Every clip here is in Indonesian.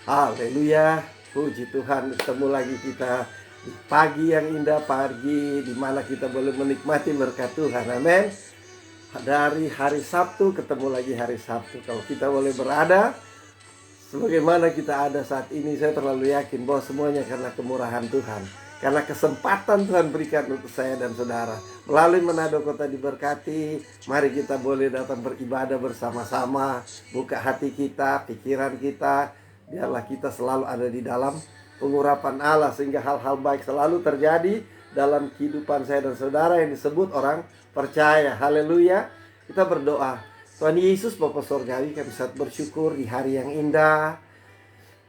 Haleluya, puji Tuhan, ketemu lagi kita di pagi yang indah, pagi di mana kita boleh menikmati berkat Tuhan. Amin. Dari hari Sabtu ketemu lagi hari Sabtu. Kalau kita boleh berada sebagaimana kita ada saat ini, saya terlalu yakin bahwa semuanya karena kemurahan Tuhan, karena kesempatan Tuhan berikan untuk saya dan saudara. Melalui Manado Kota Diberkati, mari kita boleh datang beribadah bersama-sama. Buka hati kita, pikiran kita. Biarlah kita selalu ada di dalam pengurapan Allah, sehingga hal-hal baik selalu terjadi dalam kehidupan saya dan saudara yang disebut orang percaya. Haleluya. Kita berdoa. Tuhan Yesus Bapa Sorgawi, kami sangat bersyukur di hari yang indah,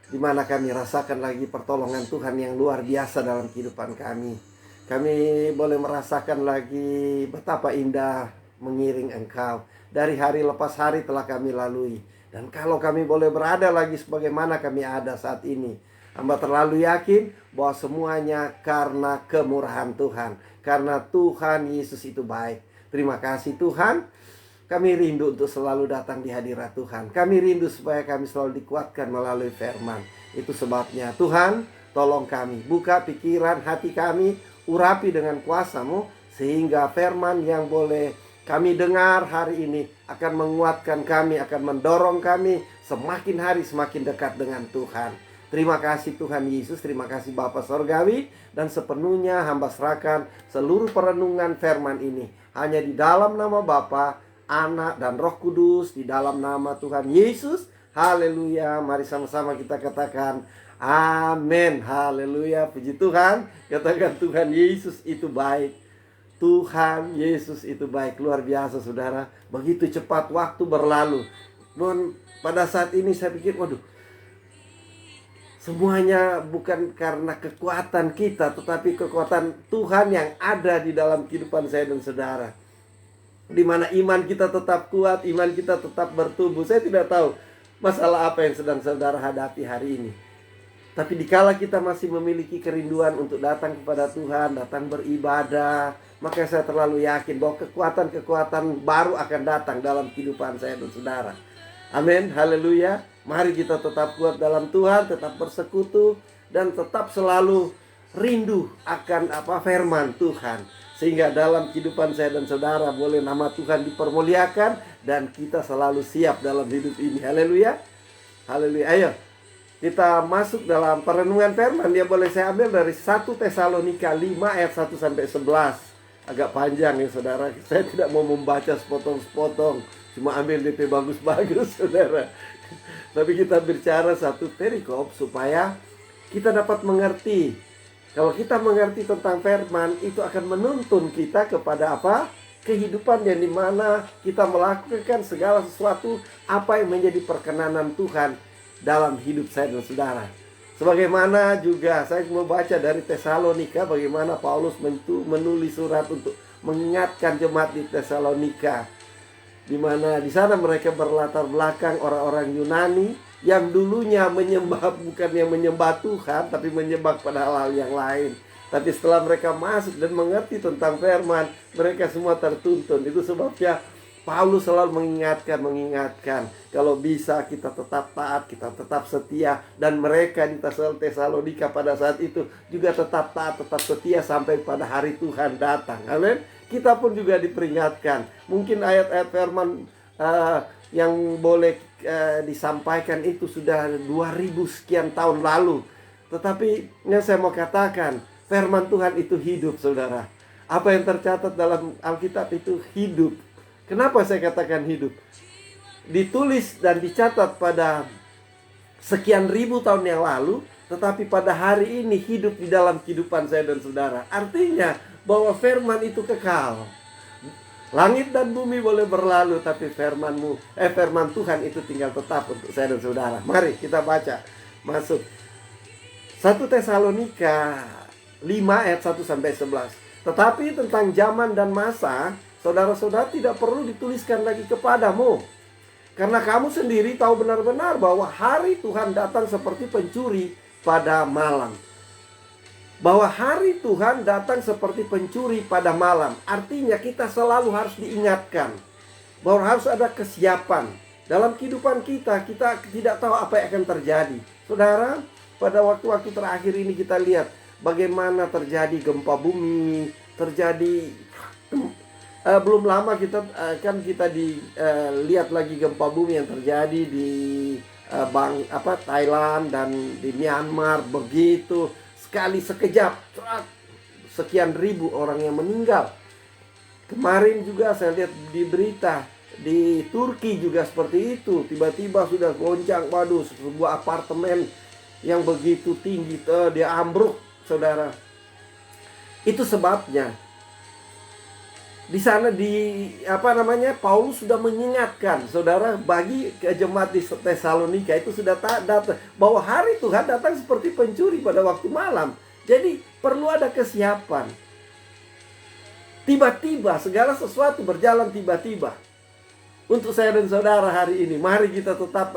di mana kami rasakan lagi pertolongan Tuhan yang luar biasa dalam kehidupan kami. Kami boleh merasakan lagi betapa indah mengiring Engkau. Dari hari lepas hari telah kami lalui. Dan kalau kami boleh berada lagi sebagaimana kami ada saat ini, hamba terlalu yakin bahwa semuanya karena kemurahan Tuhan. Karena Tuhan Yesus itu baik. Terima kasih Tuhan. Kami rindu untuk selalu datang di hadirat Tuhan. Kami rindu supaya kami selalu dikuatkan melalui firman. Itu sebabnya Tuhan, tolong kami. Buka pikiran hati kami, urapi dengan kuasa-Mu, sehingga firman yang boleh kami dengar hari ini akan menguatkan kami, akan mendorong kami semakin hari semakin dekat dengan Tuhan. Terima kasih Tuhan Yesus, terima kasih Bapa Sorgawi, dan sepenuhnya hamba serahkan seluruh perenungan firman ini hanya di dalam nama Bapa, Anak, dan Roh Kudus, di dalam nama Tuhan Yesus. Haleluya. Mari sama-sama kita katakan amin. Haleluya. Puji Tuhan. Katakan Tuhan Yesus itu baik. Tuhan Yesus itu baik. Luar biasa saudara. Begitu cepat waktu berlalu. Dan pada saat ini saya pikir, waduh, semuanya bukan karena kekuatan kita, tetapi kekuatan Tuhan yang ada di dalam kehidupan saya dan saudara. Di mana iman kita tetap kuat, iman kita tetap bertumbuh. Saya tidak tahu masalah apa yang sedang saudara hadapi hari ini. Tapi dikala kita masih memiliki kerinduan untuk datang kepada Tuhan, datang beribadah, maka saya terlalu yakin bahwa kekuatan-kekuatan baru akan datang dalam kehidupan saya dan saudara. Amin, haleluya. Mari kita tetap kuat dalam Tuhan, tetap bersekutu, dan tetap selalu rindu akan firman Tuhan. Sehingga dalam kehidupan saya dan saudara boleh nama Tuhan dipermuliakan, dan kita selalu siap dalam hidup ini. Haleluya. Haleluya. Ayo kita masuk dalam perenungan firman. Dia boleh saya ambil dari 1 Tesalonika 5 ayat 1 sampai 11. Agak panjang ya saudara. Saya tidak mau membaca sepotong-sepotong, cuma ambil DP bagus-bagus saudara. Tapi kita bicara satu perikop supaya kita dapat mengerti. Kalau kita mengerti tentang firman, itu akan menuntun kita kepada apa? Kehidupan yang dimana kita melakukan segala sesuatu apa yang menjadi perkenanan Tuhan dalam hidup saya dan saudara. Sebagaimana juga saya mau baca dari Tesalonika, bagaimana Paulus menulis surat untuk mengingatkan jemaat di Tesalonika, di mana di sana mereka berlatar belakang orang-orang Yunani yang dulunya bukannya menyembah Tuhan, tapi menyembah pada hal-hal yang lain. Tapi setelah mereka masuk dan mengerti tentang firman, mereka semua tertuntun. Itu sebabnya Paulus selalu mengingatkan kalau bisa kita tetap taat, kita tetap setia. Dan mereka di Tesalonika pada saat itu juga tetap taat, tetap setia sampai pada hari Tuhan datang. Amin. Kita pun juga diperingatkan. Mungkin ayat-ayat firman yang boleh disampaikan itu sudah 2000 sekian tahun lalu. Tetapi yang saya mau katakan, firman Tuhan itu hidup saudara. Apa yang tercatat dalam Alkitab itu hidup. Kenapa saya katakan hidup? Ditulis dan dicatat pada sekian ribu tahun yang lalu, tetapi pada hari ini hidup di dalam kehidupan saya dan saudara. Artinya bahwa firman itu kekal. Langit dan bumi boleh berlalu, tapi firman Tuhan itu tinggal tetap untuk saya dan saudara. Mari kita baca. Masuk 1 Tesalonika 5 ayat 1 sampai 11. Tetapi tentang zaman dan masa, saudara-saudara tidak perlu dituliskan lagi kepadamu, karena kamu sendiri tahu benar-benar bahwa hari Tuhan datang seperti pencuri pada malam. Bahwa hari Tuhan datang seperti pencuri pada malam. Artinya kita selalu harus diingatkan bahwa harus ada kesiapan. Dalam kehidupan kita, kita tidak tahu apa yang akan terjadi. Saudara, pada waktu-waktu terakhir ini kita lihat bagaimana terjadi gempa bumi, terjadi belum lama kita lihat lagi gempa bumi yang terjadi di Thailand dan di Myanmar. Begitu sekali sekejap sekian ribu orang yang meninggal. Kemarin juga saya lihat di berita di Turki juga seperti itu. Tiba-tiba sudah goncang, waduh, sebuah apartemen yang begitu tinggi dia ambruk, saudara. Itu sebabnya di sana Paulus sudah mengingatkan, saudara, bagi jemaat di Tesalonika itu sudah datang bahwa hari Tuhan datang seperti pencuri pada waktu malam. Jadi perlu ada kesiapan. Tiba-tiba segala sesuatu berjalan tiba-tiba. Untuk saya dan saudara hari ini, mari kita tetap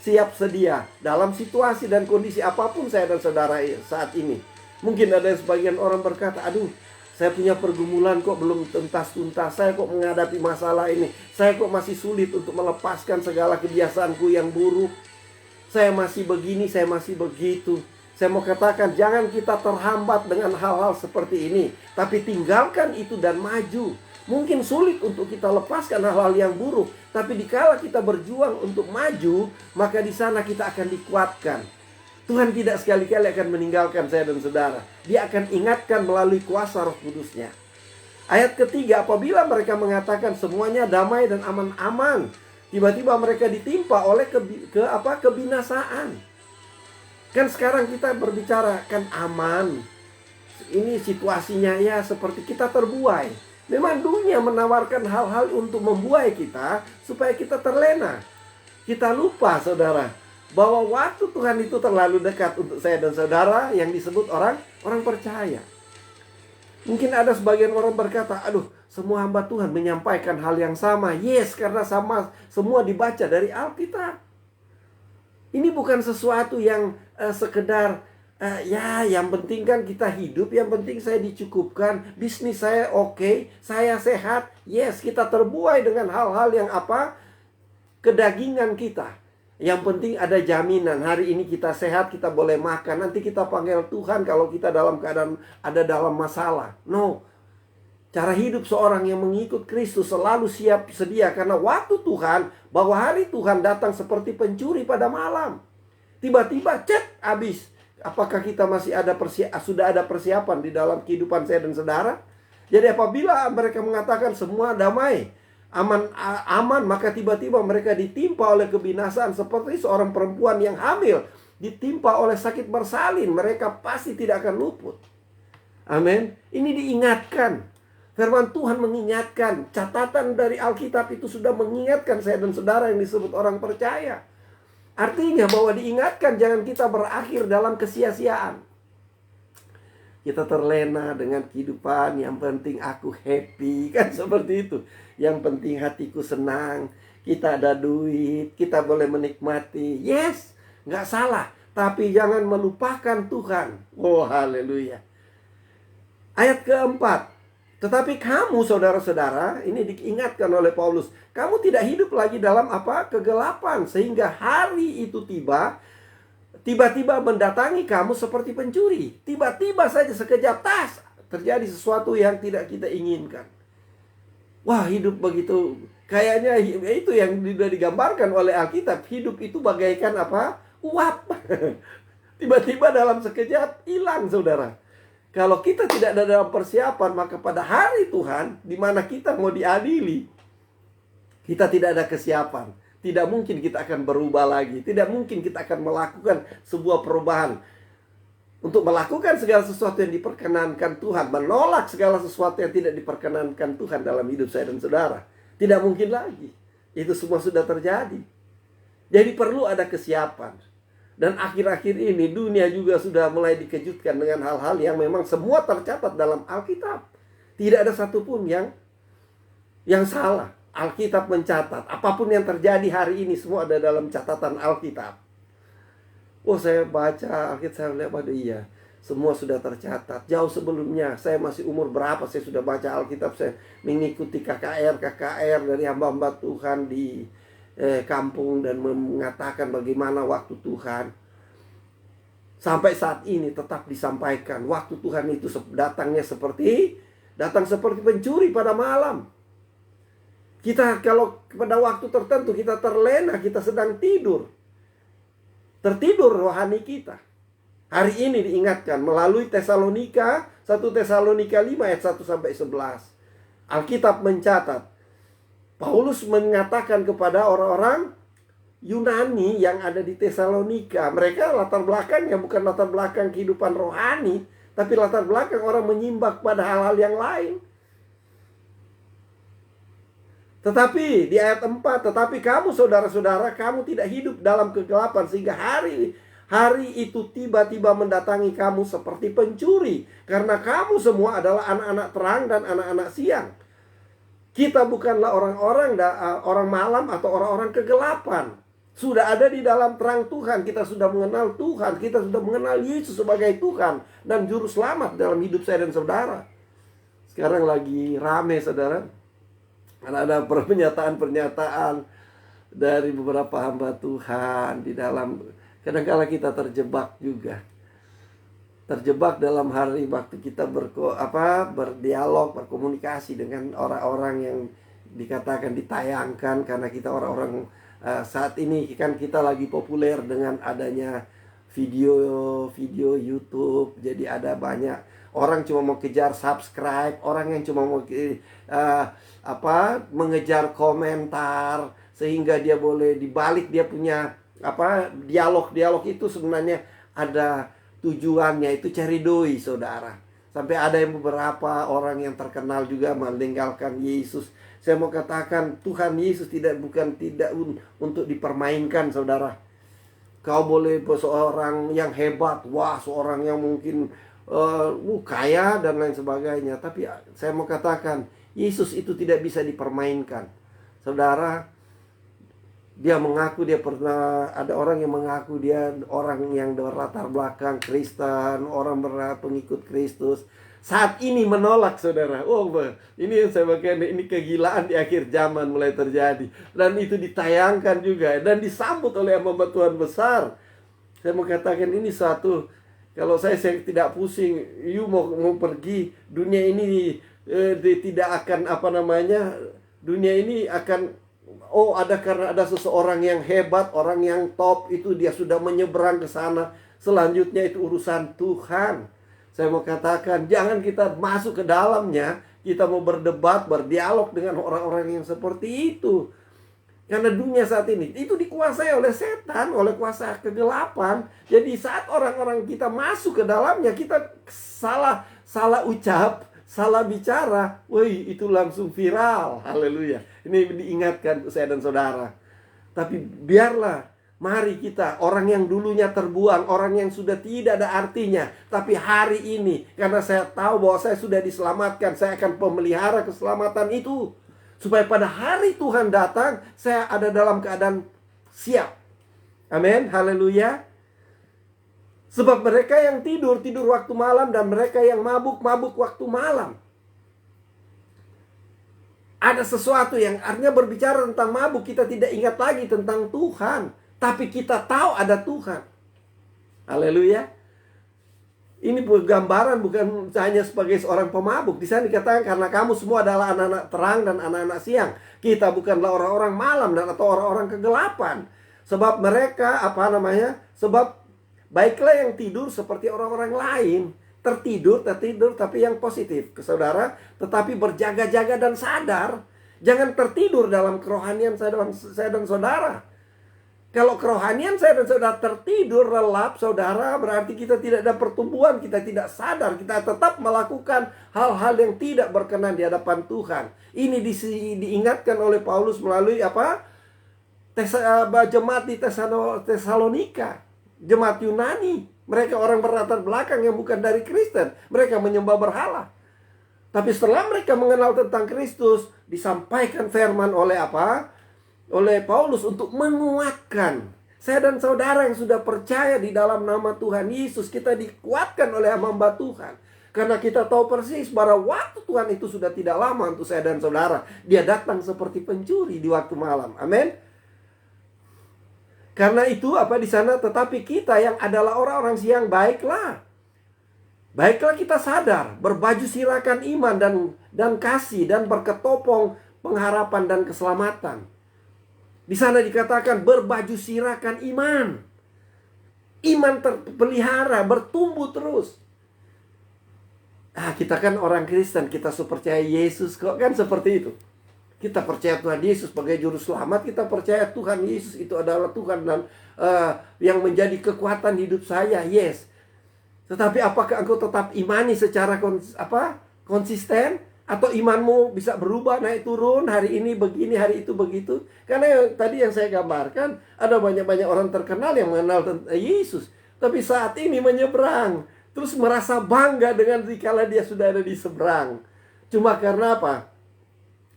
siap sedia dalam situasi dan kondisi apapun saya dan saudara saat ini. Mungkin ada sebagian orang berkata, aduh, saya punya pergumulan kok belum tuntas-tuntas, saya kok menghadapi masalah ini, saya kok masih sulit untuk melepaskan segala kebiasaanku yang buruk, saya masih begini, saya masih begitu. Saya mau katakan, jangan kita terhambat dengan hal-hal seperti ini, tapi tinggalkan itu dan maju. Mungkin sulit untuk kita lepaskan hal-hal yang buruk, tapi dikala kita berjuang untuk maju, maka di sana kita akan dikuatkan. Tuhan tidak sekali-kali akan meninggalkan saya dan saudara. Dia akan ingatkan melalui kuasa Roh Kudus-Nya. Ayat ketiga, apabila mereka mengatakan semuanya damai dan aman-aman, tiba-tiba mereka ditimpa oleh kebinasaan. Kan sekarang kita berbicara kan aman. Ini situasinya ya seperti kita terbuai. Memang dunia menawarkan hal-hal untuk membuai kita supaya kita terlena. Kita lupa, saudara, bahwa waktu Tuhan itu terlalu dekat untuk saya dan saudara yang disebut orang percaya. Mungkin ada sebagian orang berkata, aduh, semua hamba Tuhan menyampaikan hal yang sama. Yes, karena semua dibaca dari Alkitab. Ini bukan sesuatu yang sekedar yang penting kan kita hidup, yang penting saya dicukupkan, bisnis saya oke, saya sehat. Yes, kita terbuai dengan hal-hal yang kedagingan kita. Yang penting ada jaminan, hari ini kita sehat, kita boleh makan. Nanti kita panggil Tuhan kalau kita dalam keadaan ada dalam masalah. No. Cara hidup seorang yang mengikut Kristus selalu siap sedia, karena waktu Tuhan, bahwa hari Tuhan datang seperti pencuri pada malam. Tiba-tiba habis. Apakah kita masih sudah ada persiapan di dalam kehidupan saya dan saudara? Jadi apabila mereka mengatakan semua damai, aman, maka tiba-tiba mereka ditimpa oleh kebinasaan seperti seorang perempuan yang hamil ditimpa oleh sakit bersalin. Mereka pasti tidak akan luput. Amin. Ini diingatkan. Firman Tuhan mengingatkan. Catatan dari Alkitab itu sudah mengingatkan saya dan saudara yang disebut orang percaya. Artinya bahwa diingatkan jangan kita berakhir dalam kesia-siaan. Kita terlena dengan kehidupan, yang penting aku happy, kan seperti itu. Yang penting hatiku senang, kita ada duit, kita boleh menikmati. Yes, nggak salah. Tapi jangan melupakan Tuhan. Oh, haleluya. Ayat keempat. Tetapi kamu, saudara-saudara, ini diingatkan oleh Paulus, kamu tidak hidup lagi dalam kegelapan, sehingga hari itu tiba-tiba mendatangi kamu seperti pencuri. Tiba-tiba saja sekejap terjadi sesuatu yang tidak kita inginkan. Wah, hidup begitu, kayaknya itu yang sudah digambarkan oleh Alkitab. Hidup itu bagaikan uap. Tiba-tiba dalam sekejap hilang, saudara. Kalau kita tidak ada dalam persiapan, maka pada hari Tuhan, di mana kita mau diadili, kita tidak ada kesiapan. Tidak mungkin kita akan berubah lagi. Tidak mungkin kita akan melakukan sebuah perubahan. Untuk melakukan segala sesuatu yang diperkenankan Tuhan, menolak segala sesuatu yang tidak diperkenankan Tuhan dalam hidup saya dan saudara. Tidak mungkin lagi. Itu semua sudah terjadi. Jadi perlu ada kesiapan. Dan akhir-akhir ini dunia juga sudah mulai dikejutkan dengan hal-hal yang memang semua tercatat dalam Alkitab. Tidak ada satupun yang salah. Alkitab mencatat. Apapun yang terjadi hari ini semua ada dalam catatan Alkitab. Oh, saya baca Alkitab, saya lihat, waduh iya, semua sudah tercatat. Jauh sebelumnya, saya masih umur berapa, saya sudah baca Alkitab. Saya mengikuti KKR dari hamba-hamba Tuhan di kampung dan mengatakan bagaimana waktu Tuhan. Sampai saat ini tetap disampaikan waktu Tuhan itu datang seperti pencuri pada malam. Kita kalau pada waktu tertentu kita terlena, kita sedang tidur. Tertidur rohani kita. Hari ini diingatkan melalui Tesalonika, 1 Tesalonika 5 ayat 1 sampai 11. Alkitab mencatat, Paulus mengatakan kepada orang-orang Yunani yang ada di Tesalonika, mereka latar belakangnya bukan latar belakang kehidupan rohani, tapi latar belakang orang menyimbang pada hal-hal yang lain. Tetapi di ayat 4, tetapi kamu saudara-saudara, kamu tidak hidup dalam kegelapan sehingga hari itu tiba-tiba mendatangi kamu seperti pencuri, karena kamu semua adalah anak-anak terang dan anak-anak siang. Kita bukanlah orang malam atau orang-orang kegelapan. Sudah ada di dalam terang Tuhan, kita sudah mengenal Tuhan, kita sudah mengenal Yesus sebagai Tuhan dan juru selamat dalam hidup saya dan saudara. Sekarang lagi rame saudara, ada pernyataan-pernyataan dari beberapa hamba Tuhan di dalam, kadang-kala kita terjebak juga. Terjebak dalam hari waktu kita berdialog, berkomunikasi dengan orang-orang yang dikatakan ditayangkan, karena kita orang-orang saat ini kan kita lagi populer dengan adanya video YouTube. Jadi ada banyak orang cuma mau kejar subscribe, orang yang cuma mau mengejar komentar, sehingga dia boleh dibalik dia punya dialog itu sebenarnya ada tujuannya, itu cari doi saudara. Sampai ada yang beberapa orang yang terkenal juga meninggalkan Yesus. Saya mau katakan Tuhan Yesus tidak untuk dipermainkan saudara. Kau boleh seorang yang hebat, seorang yang mungkin kaya dan lain sebagainya, tapi saya mau katakan Yesus itu tidak bisa dipermainkan saudara. Dia mengaku dia pernah, ada orang yang mengaku dia orang yang berlatar belakang Kristen, orang pengikut Kristus, saat ini menolak saudara. Ini yang saya bagian, ini kegilaan di akhir zaman mulai terjadi, dan itu ditayangkan juga dan disambut oleh hamba Tuhan besar. Saya mau katakan ini satu, kalau saya tidak pusing, you mau pergi dunia ini tidak akan dunia ini akan karena ada seseorang yang hebat, orang yang top, itu dia sudah menyeberang ke sana. Selanjutnya itu urusan Tuhan. Saya mau katakan jangan kita masuk ke dalamnya. Kita mau berdebat, berdialog dengan orang-orang yang seperti itu. Karena dunia saat ini itu dikuasai oleh setan, oleh kuasa kegelapan. Jadi saat orang-orang kita masuk ke dalamnya, kita salah ucap, salah bicara, itu langsung viral. Haleluya. Ini diingatkan saya dan saudara. Tapi biarlah, mari kita, orang yang dulunya terbuang, orang yang sudah tidak ada artinya, tapi hari ini, karena saya tahu bahwa saya sudah diselamatkan, saya akan memelihara keselamatan itu, supaya pada hari Tuhan datang, saya ada dalam keadaan siap. Amin. Haleluya. Sebab mereka yang tidur waktu malam, dan mereka yang mabuk waktu malam. Ada sesuatu yang artinya berbicara tentang mabuk, kita tidak ingat lagi tentang Tuhan, tapi kita tahu ada Tuhan. Haleluya. Ini gambaran bukan hanya sebagai seorang pemabuk. Di sana dikatakan karena kamu semua adalah anak-anak terang dan anak-anak siang. Kita bukanlah orang-orang malam atau orang-orang kegelapan. Sebab mereka sebab baiklah yang tidur seperti orang-orang lain. Tertidur tapi yang positif ke saudara, tetapi berjaga-jaga dan sadar. Jangan tertidur dalam kerohanian saya dan saudara. Kalau kerohanian saya dan saudara tertidur relap saudara, berarti kita tidak ada pertumbuhan, kita tidak sadar, kita tetap melakukan hal-hal yang tidak berkenan di hadapan Tuhan. Ini diingatkan oleh Paulus melalui jemaat di Tesalonika, jemaat Yunani. Mereka orang berlatar belakang yang bukan dari Kristen. Mereka menyembah berhala. Tapi setelah mereka mengenal tentang Kristus, disampaikan firman oleh Paulus untuk menguatkan. Saya dan saudara yang sudah percaya di dalam nama Tuhan Yesus, kita dikuatkan oleh hamba Tuhan. Karena kita tahu persis bahwa waktu Tuhan itu sudah tidak lama untuk saya dan saudara. Dia datang seperti pencuri di waktu malam. Amin. Karena itu apa di sana, tetapi kita yang adalah orang-orang siang, baiklah kita sadar, berbaju sirahkan iman dan kasih, dan berketopong pengharapan dan keselamatan. Di sana dikatakan berbaju sirahkan iman. Iman terpelihara, bertumbuh terus. Kita kan orang Kristen, kita percaya Yesus kok, kan seperti itu. Kita percaya Tuhan Yesus sebagai juru selamat, kita percaya Tuhan Yesus itu adalah Tuhan dan yang menjadi kekuatan hidup saya. Yes. Tetapi apakah engkau tetap imani secara konsisten? Atau imanmu bisa berubah, naik turun, hari ini begini, hari itu begitu? Karena tadi yang saya gambarkan, ada banyak-banyak orang terkenal yang mengenal tentang Yesus, tapi saat ini menyeberang, terus merasa bangga dengan dikala dia sudah ada di seberang. Cuma karena apa?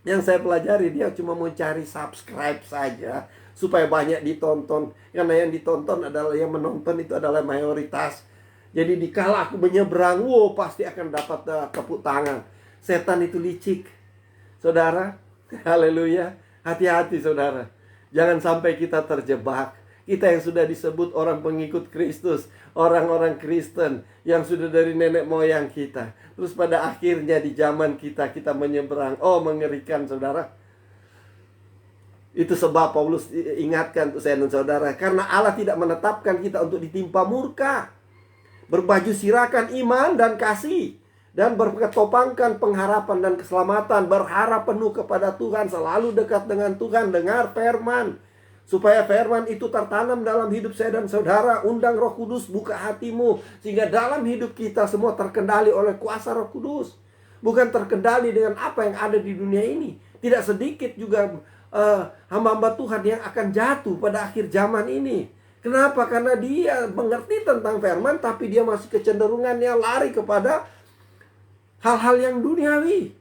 Yang saya pelajari, dia cuma mau cari subscribe saja supaya banyak ditonton. Karena yang ditonton adalah, yang menonton itu adalah mayoritas. Jadi dikala aku menyeberang, pasti akan dapat tepuk tangan. Setan itu licik, saudara. Haleluya. Hati-hati, saudara. Jangan sampai kita terjebak. Kita yang sudah disebut orang pengikut Kristus, orang-orang Kristen yang sudah dari nenek moyang kita, terus pada akhirnya di zaman kita menyeberang. Mengerikan, saudara. Itu sebab Paulus ingatkan untuk saya dan saudara, karena Allah tidak menetapkan kita untuk ditimpa murka. Berbaju sirahkan iman dan kasih, dan berketopangkan pengharapan dan keselamatan. Berharap penuh kepada Tuhan, selalu dekat dengan Tuhan. Dengar firman, supaya firman itu tertanam dalam hidup saya dan saudara. Undang Roh Kudus, buka hatimu, sehingga dalam hidup kita semua terkendali oleh kuasa Roh Kudus, bukan terkendali dengan apa yang ada di dunia ini. Tidak sedikit juga hamba-hamba Tuhan yang akan jatuh pada akhir zaman ini. Kenapa? Karena dia mengerti tentang firman, tapi dia masih kecenderungannya lari kepada hal-hal yang duniawi.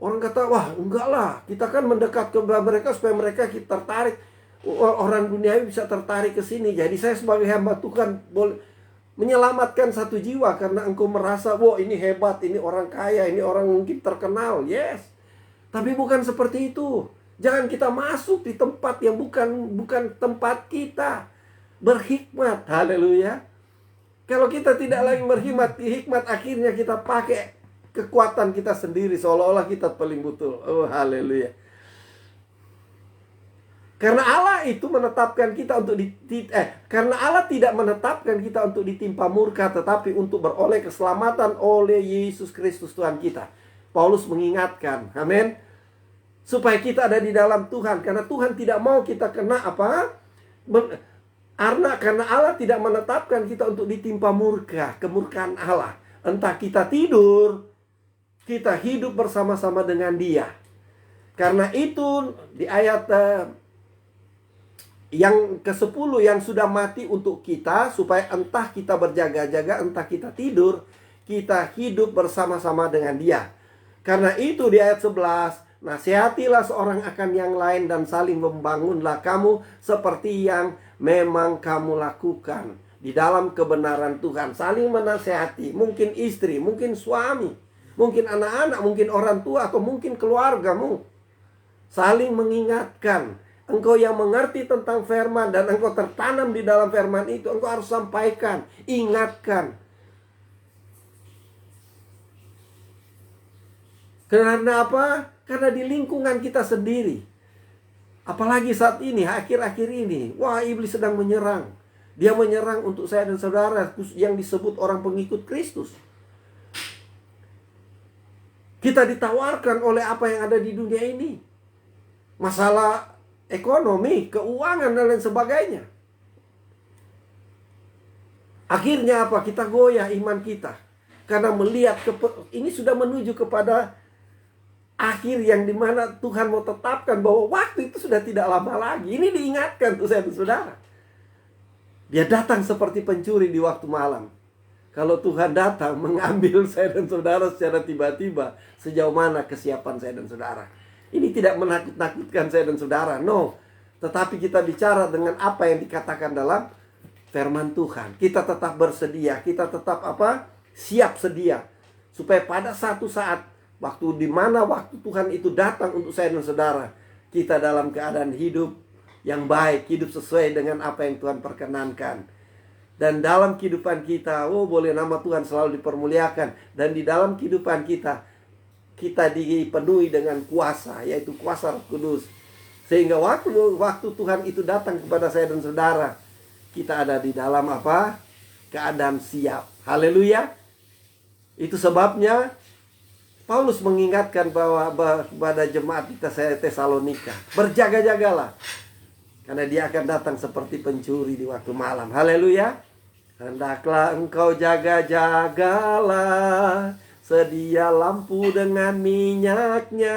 Orang kata, wah enggak lah, kita kan mendekat ke mereka supaya mereka kita tertarik. Orang duniawi bisa tertarik ke sini. Jadi saya sebagai hamba Tuhan boleh menyelamatkan satu jiwa karena engkau merasa, wah ini hebat, ini orang kaya, ini orang mungkin terkenal. Yes. Tapi bukan seperti itu. Jangan kita masuk di tempat yang bukan tempat kita. Berhikmat, haleluya. Kalau kita tidak lagi berhikmat, akhirnya kita pakai kekuatan kita sendiri, seolah-olah kita paling betul. Haleluya. Karena Allah itu menetapkan kita untuk karena Allah tidak menetapkan kita untuk ditimpa murka, tetapi untuk beroleh keselamatan oleh Yesus Kristus Tuhan kita. Paulus mengingatkan, amin, supaya kita ada di dalam Tuhan, karena Tuhan tidak mau kita kena karena Allah tidak menetapkan kita untuk ditimpa murka, kemurkaan Allah. Entah kita tidur, kita hidup bersama-sama dengan Dia. Karena itu di ayat yang ke-10, yang sudah mati untuk kita, supaya entah kita berjaga-jaga, entah kita tidur, kita hidup bersama-sama dengan Dia. Karena itu di ayat 11, nasihatilah seorang akan yang lain dan saling membangunlah kamu seperti yang memang kamu lakukan di dalam kebenaran Tuhan. Saling menasihati, mungkin istri, mungkin suami, mungkin anak-anak, mungkin orang tua, atau mungkin keluargamu. Saling mengingatkan. Engkau yang mengerti tentang firman dan engkau tertanam di dalam firman itu, engkau harus sampaikan, ingatkan. Karena apa? Karena di lingkungan kita sendiri. Apalagi saat ini, akhir-akhir ini, wah iblis sedang menyerang. Dia menyerang untuk saya dan saudara yang disebut orang pengikut Kristus. Kita ditawarkan oleh apa yang ada di dunia ini. Masalah ekonomi, keuangan, dan lain sebagainya. Akhirnya apa? Kita goyah iman kita. Karena melihat ini sudah menuju kepada akhir yang dimana Tuhan mau tetapkan bahwa waktu itu sudah tidak lama lagi. Ini diingatkan tuh saya dan saudara. Dia datang seperti pencuri di waktu malam. Kalau Tuhan datang mengambil saya dan saudara secara tiba-tiba, sejauh mana kesiapan saya dan saudara? Ini tidak menakut-nakutkan saya dan saudara, no. Tetapi kita bicara dengan apa yang dikatakan dalam firman Tuhan. Kita tetap bersedia, kita tetap siap sedia. Supaya pada satu saat, waktu Tuhan itu datang untuk saya dan saudara, kita dalam keadaan hidup yang baik, hidup sesuai dengan apa yang Tuhan perkenankan. Dan dalam kehidupan kita, boleh nama Tuhan selalu dipermuliakan. Dan di dalam kehidupan kita, kita dipenuhi dengan kuasa, yaitu kuasa Roh Kudus. Sehingga waktu Tuhan itu datang kepada saya dan saudara, kita ada di dalam apa? Keadaan siap. Haleluya. Itu sebabnya Paulus mengingatkan bahwa kepada jemaat di Tesalonika, berjaga-jagalah, karena dia akan datang seperti pencuri di waktu malam. Haleluya. Hendaklah engkau jaga-jagalah, sedia lampu dengan minyaknya,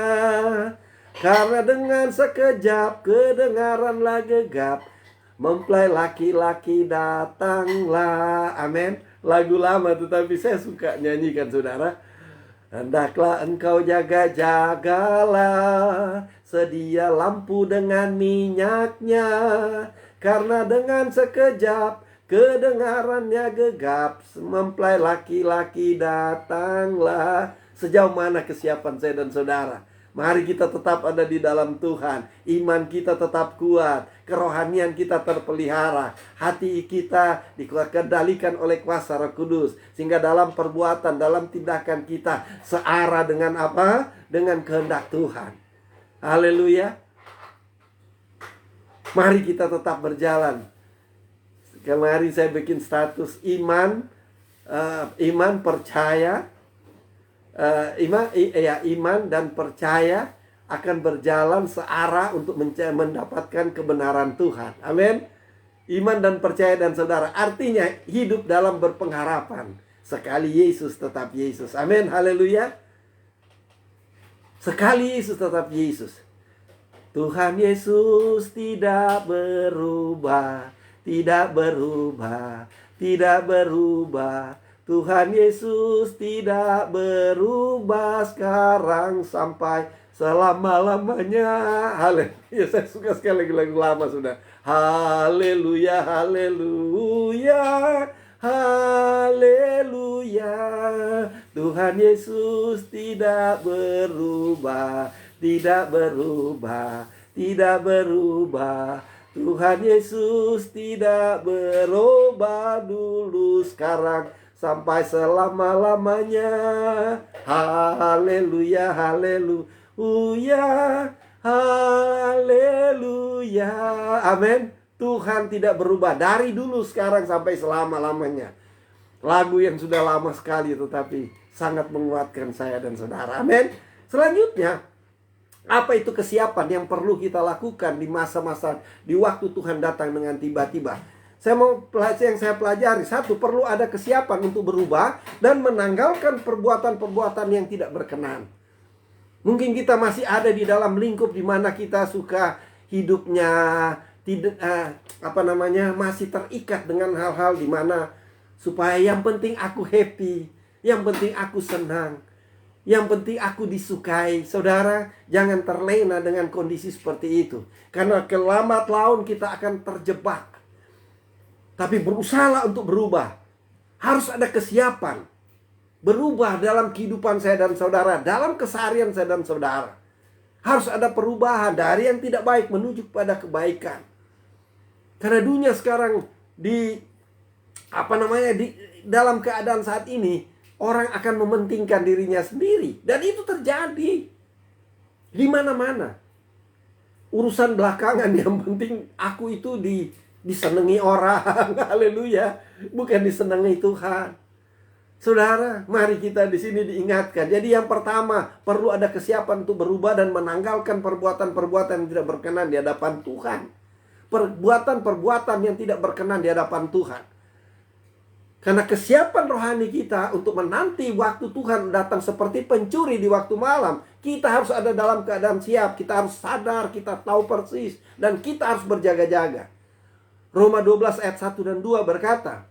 karena dengan sekejap kedengaranlah gegap, mempelai laki-laki datanglah. Amin. Lagu lama tetapi saya suka nyanyikan, saudara. Hendaklah engkau jaga-jagalah, sedia lampu dengan minyaknya, karena dengan sekejap kedengarannya gegap, mempelai laki-laki datanglah. Sejauh mana kesiapan saya dan saudara? Mari kita tetap ada di dalam Tuhan. Iman kita tetap kuat, kerohanian kita terpelihara, hati kita dikendalikan oleh kuasa Roh Kudus, sehingga dalam perbuatan, dalam tindakan kita searah dengan apa? Dengan kehendak Tuhan. Haleluya. Mari kita tetap berjalan. Kemarin saya bikin status iman percaya, iman dan percaya akan berjalan searah untuk mendapatkan kebenaran Tuhan. Amin. Iman dan percaya dan saudara, artinya hidup dalam berpengharapan. Sekali Yesus tetap Yesus. Amin. Haleluya. Sekali Yesus tetap Yesus. Tuhan Yesus tidak berubah. Tidak berubah, tidak berubah. Tuhan Yesus tidak berubah sekarang sampai selama-lamanya. Haleluya. Saya suka sekali lagu lama sudah. Haleluya, haleluya, haleluya. Tuhan Yesus tidak berubah, tidak berubah, tidak berubah. Tuhan Yesus tidak berubah, dulu, sekarang, sampai selama-lamanya. Haleluya, haleluya, haleluya. Amin. Tuhan tidak berubah dari dulu, sekarang, sampai selama-lamanya. Lagu yang sudah lama sekali tetapi sangat menguatkan saya dan saudara. Amin. Selanjutnya, apa itu kesiapan yang perlu kita lakukan di masa-masa, di waktu Tuhan datang dengan tiba-tiba? Yang saya pelajari, satu, perlu ada kesiapan untuk berubah dan menanggalkan perbuatan-perbuatan yang tidak berkenan. Mungkin kita masih ada di dalam lingkup di mana kita suka hidupnya tidak masih terikat dengan hal-hal di mana supaya yang penting aku happy, yang penting aku senang, yang penting aku disukai. Saudara, jangan terlena dengan kondisi seperti itu. Karena lambat laun kita akan terjebak. Tapi berusahalah untuk berubah. Harus ada kesiapan. Berubah dalam kehidupan saya dan saudara. Dalam keseharian saya dan saudara. Harus ada perubahan dari yang tidak baik menuju kepada kebaikan. Karena dunia sekarang dalam keadaan saat ini, orang akan mementingkan dirinya sendiri. Dan itu terjadi di mana-mana. Urusan belakangan, yang penting aku itu disenangi orang. Haleluya. Bukan disenangi Tuhan. Saudara, mari kita di sini diingatkan. Jadi yang pertama, perlu ada kesiapan untuk berubah dan menanggalkan perbuatan-perbuatan yang tidak berkenan di hadapan Tuhan. Perbuatan-perbuatan yang tidak berkenan di hadapan Tuhan. Karena kesiapan rohani kita untuk menanti waktu Tuhan datang seperti pencuri di waktu malam, kita harus ada dalam keadaan siap. Kita harus sadar, kita tahu persis, dan kita harus berjaga-jaga. Roma 12 ayat 1 dan 2 berkata,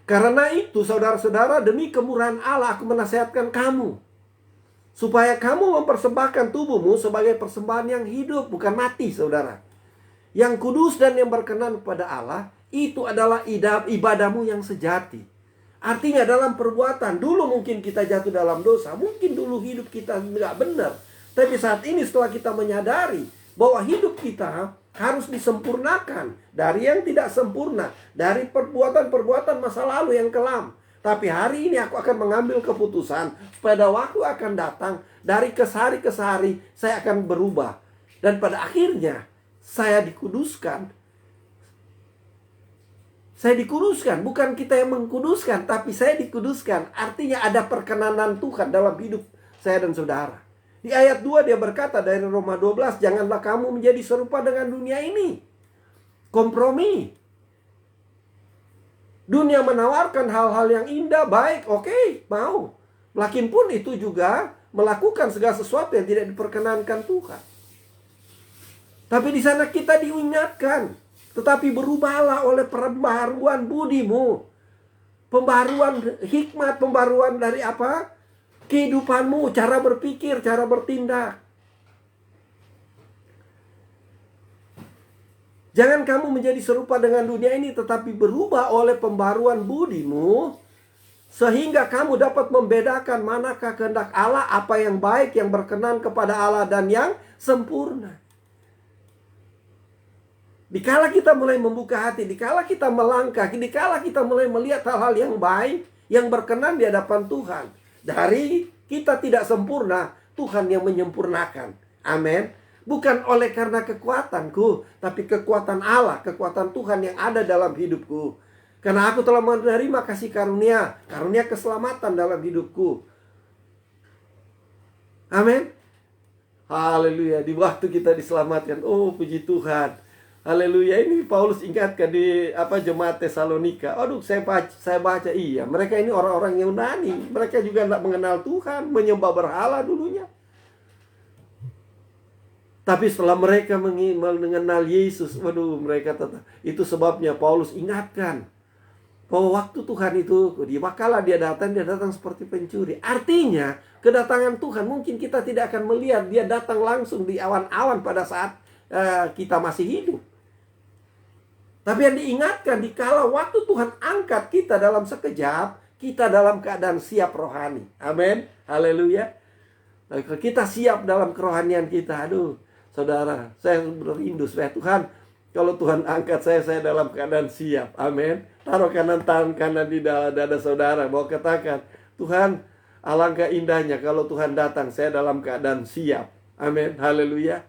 karena itu saudara-saudara, demi kemurahan Allah aku menasihatkan kamu, supaya kamu mempersembahkan tubuhmu sebagai persembahan yang hidup, bukan mati, saudara, yang kudus dan yang berkenan kepada Allah. Itu adalah ibadahmu yang sejati. Artinya dalam perbuatan, dulu mungkin kita jatuh dalam dosa, mungkin dulu hidup kita nggak benar. Tapi saat ini setelah kita menyadari bahwa hidup kita harus disempurnakan dari yang tidak sempurna, dari perbuatan-perbuatan masa lalu yang kelam. Tapi hari ini aku akan mengambil keputusan, pada waktu akan datang, dari kesehari ke sehari saya akan berubah. Dan pada akhirnya saya dikuduskan. Saya dikuduskan, bukan kita yang mengkuduskan, tapi saya dikuduskan. Artinya ada perkenanan Tuhan dalam hidup saya dan saudara. Di ayat 2 dia berkata dari Roma 12, janganlah kamu menjadi serupa dengan dunia ini. Kompromi. Dunia menawarkan hal-hal yang indah, baik, oke, mau. Lakin pun itu juga melakukan segala sesuatu yang tidak diperkenankan Tuhan. Tapi di sana kita diingatkan, tetapi berubahlah oleh pembaharuan budimu. Pembaharuan hikmat, pembaharuan dari apa? Kehidupanmu, cara berpikir, cara bertindak. Jangan kamu menjadi serupa dengan dunia ini, tetapi berubah oleh pembaharuan budimu, sehingga kamu dapat membedakan manakah kehendak Allah, apa yang baik, yang berkenan kepada Allah, dan yang sempurna. Dikala kita mulai membuka hati, dikala kita melangkah, dikala kita mulai melihat hal-hal yang baik, yang berkenan di hadapan Tuhan. Dari kita tidak sempurna, Tuhan yang menyempurnakan. Amin. Bukan oleh karena kekuatanku, tapi kekuatan Allah, kekuatan Tuhan yang ada dalam hidupku. Karena aku telah menerima kasih karunia, karunia keselamatan dalam hidupku. Amin. Haleluya. Di waktu kita diselamatkan, oh puji Tuhan. Haleluya. Ini Paulus ingatkan di jemaat Tesalonika. Aduh, saya baca iya, mereka ini orang-orang Yunani. Mereka juga tidak mengenal Tuhan, menyembah berhala dulunya. Tapi setelah mereka mengenal Yesus, waduh, mereka tetap. Itu sebabnya Paulus ingatkan bahwa waktu Tuhan itu, kala dia datang seperti pencuri. Artinya, kedatangan Tuhan mungkin kita tidak akan melihat dia datang langsung di awan-awan pada saat kita masih hidup. Tapi yang diingatkan, dikala waktu Tuhan angkat kita dalam sekejap, kita dalam keadaan siap rohani. Amin. Haleluya. Kita siap dalam kerohanian kita. Aduh, saudara, saya berindu supaya Tuhan, kalau Tuhan angkat saya dalam keadaan siap. Amin. Taruh tangan kanan di dada saudara, mau katakan, Tuhan, alangkah indahnya kalau Tuhan datang, saya dalam keadaan siap. Amin. Haleluya.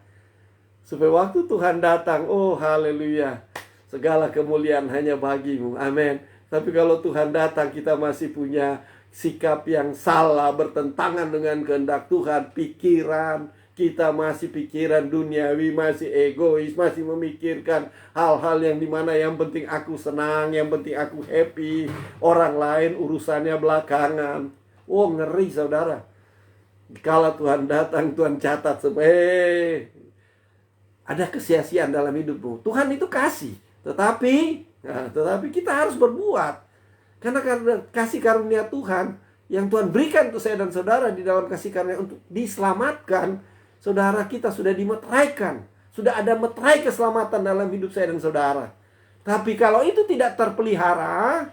Supaya waktu Tuhan datang, oh haleluya, segala kemuliaan hanya bagimu. Amin. Tapi kalau Tuhan datang, kita masih punya sikap yang salah, bertentangan dengan kehendak Tuhan. Pikiran kita masih pikiran duniawi, masih egois, masih memikirkan hal-hal yang dimana yang penting aku senang, yang penting aku happy, orang lain urusannya belakangan. Oh ngeri saudara. Kalau Tuhan datang, Tuhan catat sebagai ada kesia-siaan dalam hidupmu. Tuhan itu kasih, tetapi kita harus berbuat. Karena kasih karunia Tuhan yang Tuhan berikan untuk saya dan saudara di dalam kasih karunia untuk diselamatkan, saudara kita sudah dimeteraikan. Sudah ada meterai keselamatan dalam hidup saya dan saudara. Tapi kalau itu tidak terpelihara,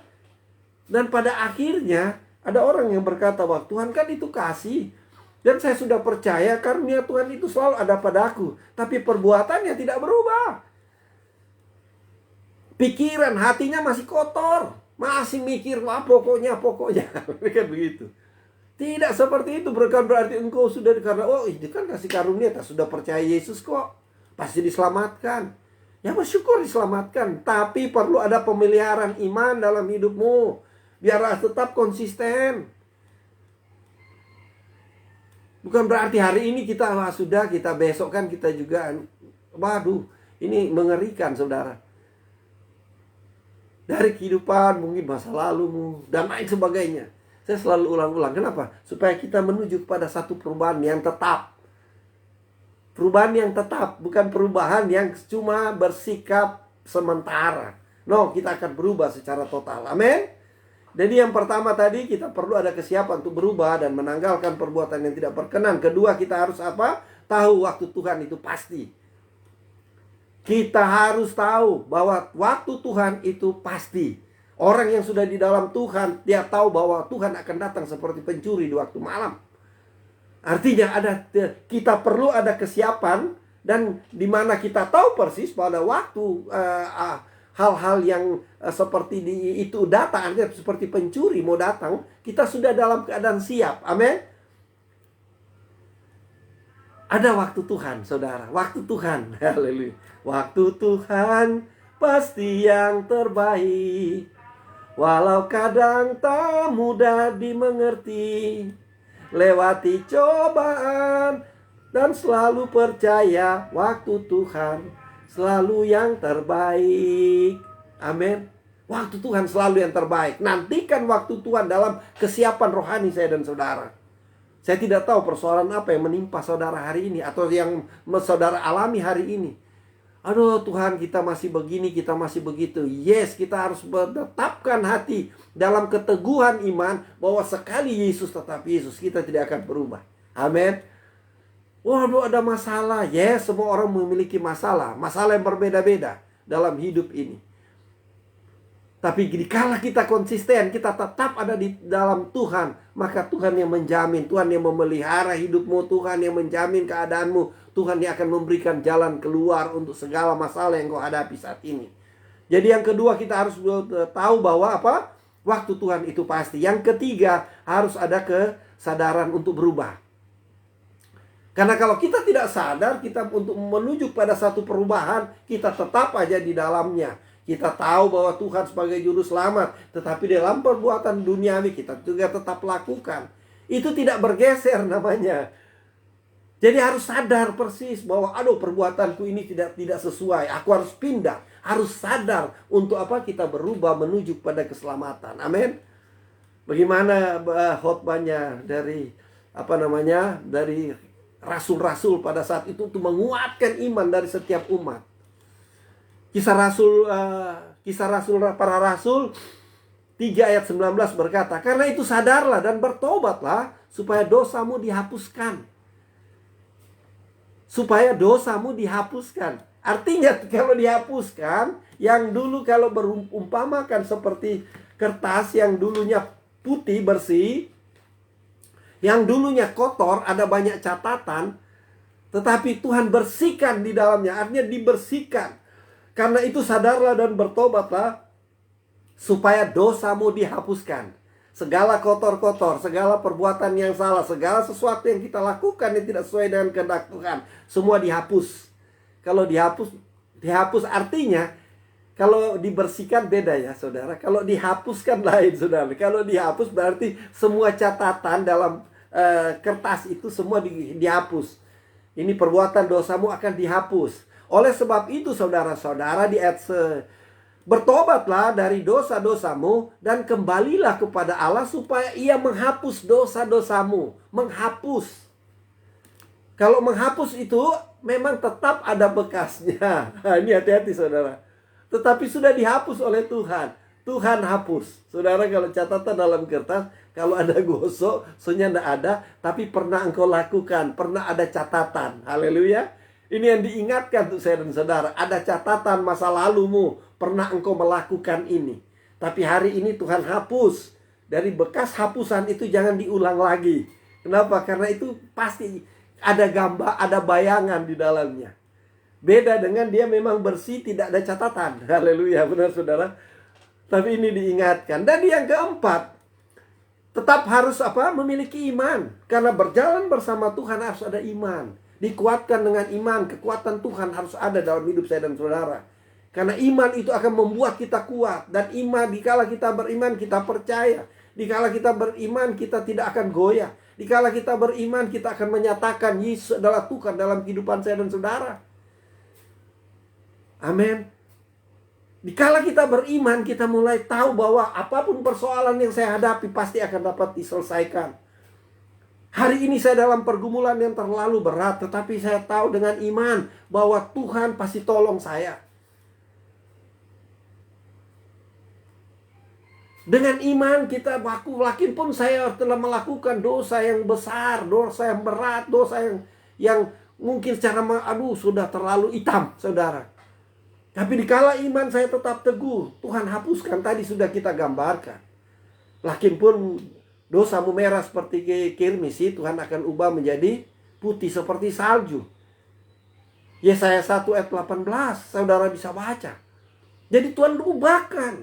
dan pada akhirnya ada orang yang berkata, wah Tuhan kan itu kasih, dan saya sudah percaya karunia Tuhan itu selalu ada padaku. Tapi perbuatannya tidak berubah. Pikiran, hatinya masih kotor. Masih mikir, wah pokoknya. Kan begitu. Tidak seperti itu. Bukan berarti engkau sudah, karena oh itu kan kasih karunia, tak sudah percaya Yesus kok, pasti diselamatkan. Ya bersyukur diselamatkan. Tapi perlu ada pemeliharaan iman dalam hidupmu. Biar tetap konsisten. Bukan berarti hari ini kita sudah, kita besok kan kita juga. Waduh, ini mengerikan saudara. Dari kehidupan, mungkin masa lalumu, dan lain sebagainya. Saya selalu ulang-ulang. Kenapa? Supaya kita menuju kepada satu perubahan yang tetap. Perubahan yang tetap, bukan perubahan yang cuma bersikap sementara. No, kita akan berubah secara total. Amin. Jadi yang pertama tadi, kita perlu ada kesiapan untuk berubah dan menanggalkan perbuatan yang tidak berkenan. Kedua, kita harus apa? Tahu waktu Tuhan itu pasti. Kita harus tahu bahwa waktu Tuhan itu pasti. Orang yang sudah di dalam Tuhan, dia tahu bahwa Tuhan akan datang seperti pencuri di waktu malam. Artinya kita perlu ada kesiapan Dan di mana kita tahu persis pada waktu hal-hal yang seperti itu datang, artinya seperti pencuri mau datang, kita sudah dalam keadaan siap. Amin. Ada waktu Tuhan, saudara. Waktu Tuhan. Haleluya. Waktu Tuhan pasti yang terbaik. Walau kadang tak mudah dimengerti. Lewati cobaan dan selalu percaya waktu Tuhan selalu yang terbaik. Amin. Waktu Tuhan selalu yang terbaik. Nantikan waktu Tuhan dalam kesiapan rohani saya dan saudara. Saya tidak tahu persoalan apa yang menimpa saudara hari ini, atau yang saudara alami hari ini. Aduh Tuhan, kita masih begini, kita masih begitu. Yes, kita harus menetapkan hati dalam keteguhan iman bahwa sekali Yesus tetap Yesus, kita tidak akan berubah. Amin. Waduh, ada masalah. Yes, semua orang memiliki masalah. Masalah yang berbeda-beda dalam hidup ini. Tapi dikala kita konsisten, kita tetap ada di dalam Tuhan, maka Tuhan yang menjamin, Tuhan yang memelihara hidupmu, Tuhan yang menjamin keadaanmu, Tuhan yang akan memberikan jalan keluar untuk segala masalah yang kau hadapi saat ini. Jadi yang kedua, kita harus tahu bahwa apa? Waktu Tuhan itu pasti. Yang ketiga, harus ada kesadaran untuk berubah. Karena kalau kita tidak sadar, kita untuk menuju pada satu perubahan, kita tetap aja di dalamnya. Kita tahu bahwa Tuhan sebagai juru selamat, tetapi dalam perbuatan duniawi kita juga tetap lakukan. Itu tidak bergeser namanya. Jadi harus sadar persis bahwa aduh, perbuatanku ini tidak sesuai. Aku harus pindah. Harus sadar untuk apa? Kita berubah menuju pada keselamatan. Amin. Bagaimana khotbahnya dari dari rasul-rasul pada saat itu untuk menguatkan iman dari setiap umat. Kisah Rasul para Rasul 3 ayat 19 berkata, karena itu sadarlah dan bertobatlah supaya dosamu dihapuskan. Supaya dosamu dihapuskan. Artinya kalau dihapuskan, yang dulu kalau berumpamakan seperti kertas yang dulunya putih bersih, yang dulunya kotor, ada banyak catatan, tetapi Tuhan bersihkan di dalamnya, artinya dibersihkan. Karena itu sadarlah dan bertobatlah supaya dosamu dihapuskan. Segala kotor-kotor, segala perbuatan yang salah, segala sesuatu yang kita lakukan yang tidak sesuai dengan kehendak Tuhan, semua dihapus. Kalau dihapus artinya, kalau dibersihkan beda ya saudara. Kalau dihapuskan lain saudara. Kalau dihapus berarti semua catatan dalam kertas itu semua dihapus. Ini perbuatan dosamu akan dihapus. Oleh sebab itu saudara-saudara, di ayat bertobatlah dari dosa-dosamu dan kembalilah kepada Allah supaya ia menghapus dosa-dosamu. Menghapus. Kalau menghapus itu memang tetap ada bekasnya. Ini hati-hati saudara. Tetapi sudah dihapus oleh Tuhan. Tuhan hapus. Saudara, kalau catatan dalam kertas, kalau ada gosok, soalnya tidak ada, tapi pernah engkau lakukan, pernah ada catatan. Haleluya. Ini yang diingatkan untuk saya dan saudara. Ada catatan masa lalumu. Pernah engkau melakukan ini. Tapi hari ini Tuhan hapus. Dari bekas hapusan itu jangan diulang lagi. Kenapa? Karena itu pasti ada gambar, ada bayangan di dalamnya. Beda dengan dia memang bersih, tidak ada catatan. Haleluya, benar saudara. Tapi ini diingatkan. Dan yang keempat, tetap harus memiliki iman. Karena berjalan bersama Tuhan harus ada iman. Dikuatkan dengan iman. Kekuatan Tuhan harus ada dalam hidup saya dan saudara. Karena iman itu akan membuat kita kuat. Dan iman, dikala kita beriman, kita percaya. Dikala kita beriman, kita tidak akan goyah. Dikala kita beriman, kita akan menyatakan Yesus adalah Tuhan dalam kehidupan saya dan saudara. Amin. Dikala kita beriman, kita mulai tahu bahwa apapun persoalan yang saya hadapi pasti akan dapat diselesaikan. Hari ini saya dalam pergumulan yang terlalu berat, tetapi saya tahu dengan iman bahwa Tuhan pasti tolong saya. Dengan iman kita yakin pun saya telah melakukan dosa yang besar, dosa yang berat, dosa yang mungkin secara sudah terlalu hitam, saudara. Tapi dikala iman saya tetap teguh, Tuhan hapuskan, tadi sudah kita gambarkan. Yakin pun dosamu merah seperti kirmisi, Tuhan akan ubah menjadi putih seperti salju. Yesaya 1 ayat 18, saudara bisa baca. Jadi Tuhan ubahkan.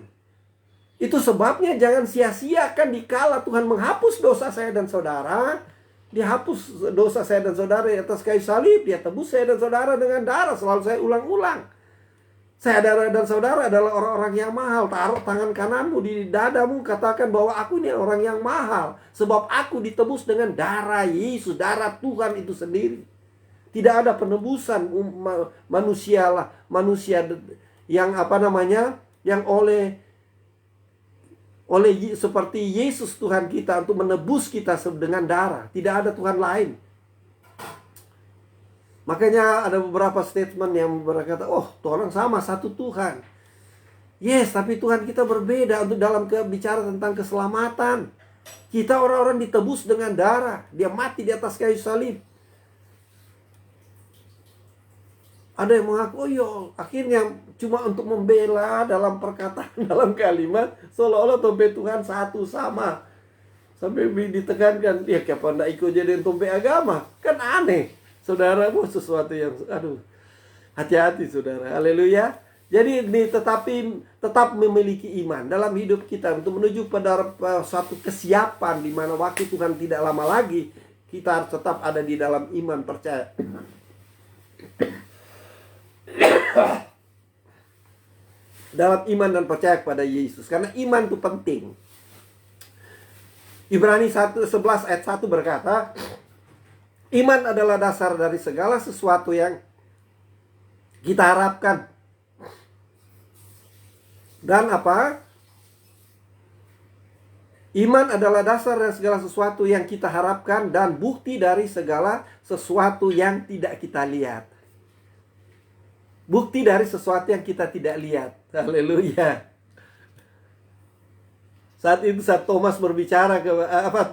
Itu sebabnya jangan sia-siakan dikala Tuhan menghapus dosa saya dan saudara. Dia hapus dosa saya dan saudara di atas kayu salib. Dia tebus saya dan saudara dengan darah. Selalu saya ulang-ulang. Saya dan saudara adalah orang-orang yang mahal. Taruh tangan kananmu di dadamu, katakan bahwa aku ini orang yang mahal. Sebab aku ditebus dengan darah Yesus, darah Tuhan itu sendiri. Tidak ada penebusan manusia yang yang oleh seperti Yesus Tuhan kita untuk menebus kita dengan darah. Tidak ada Tuhan lain. Makanya ada beberapa statement yang berkata, oh orang sama, satu Tuhan. Yes, tapi Tuhan kita berbeda untuk dalam bicara tentang keselamatan. Kita orang-orang ditebus dengan darah. Dia mati di atas kayu salib. Ada yang mengaku, oh iya, akhirnya cuma untuk membela dalam perkataan, dalam kalimat, seolah-olah tombe Tuhan satu sama. Sampai ditekankan, ya kapan tidak ikut jadi tombe agama? Kan aneh. Saudara, sesuatu yang, aduh, hati-hati saudara, haleluya. Jadi ini tetap memiliki iman dalam hidup kita untuk menuju pada suatu kesiapan di mana waktu Tuhan tidak lama lagi, kita harus tetap ada di dalam iman percaya. Dalam iman dan percaya kepada Yesus, karena iman itu penting. Ibrani 11 ayat 1 berkata, iman adalah dasar dari segala sesuatu yang kita harapkan. Dan apa? Iman adalah dasar dari segala sesuatu yang kita harapkan dan bukti dari segala sesuatu yang tidak kita lihat. Bukti dari sesuatu yang kita tidak lihat. Haleluya. Saat Thomas berbicara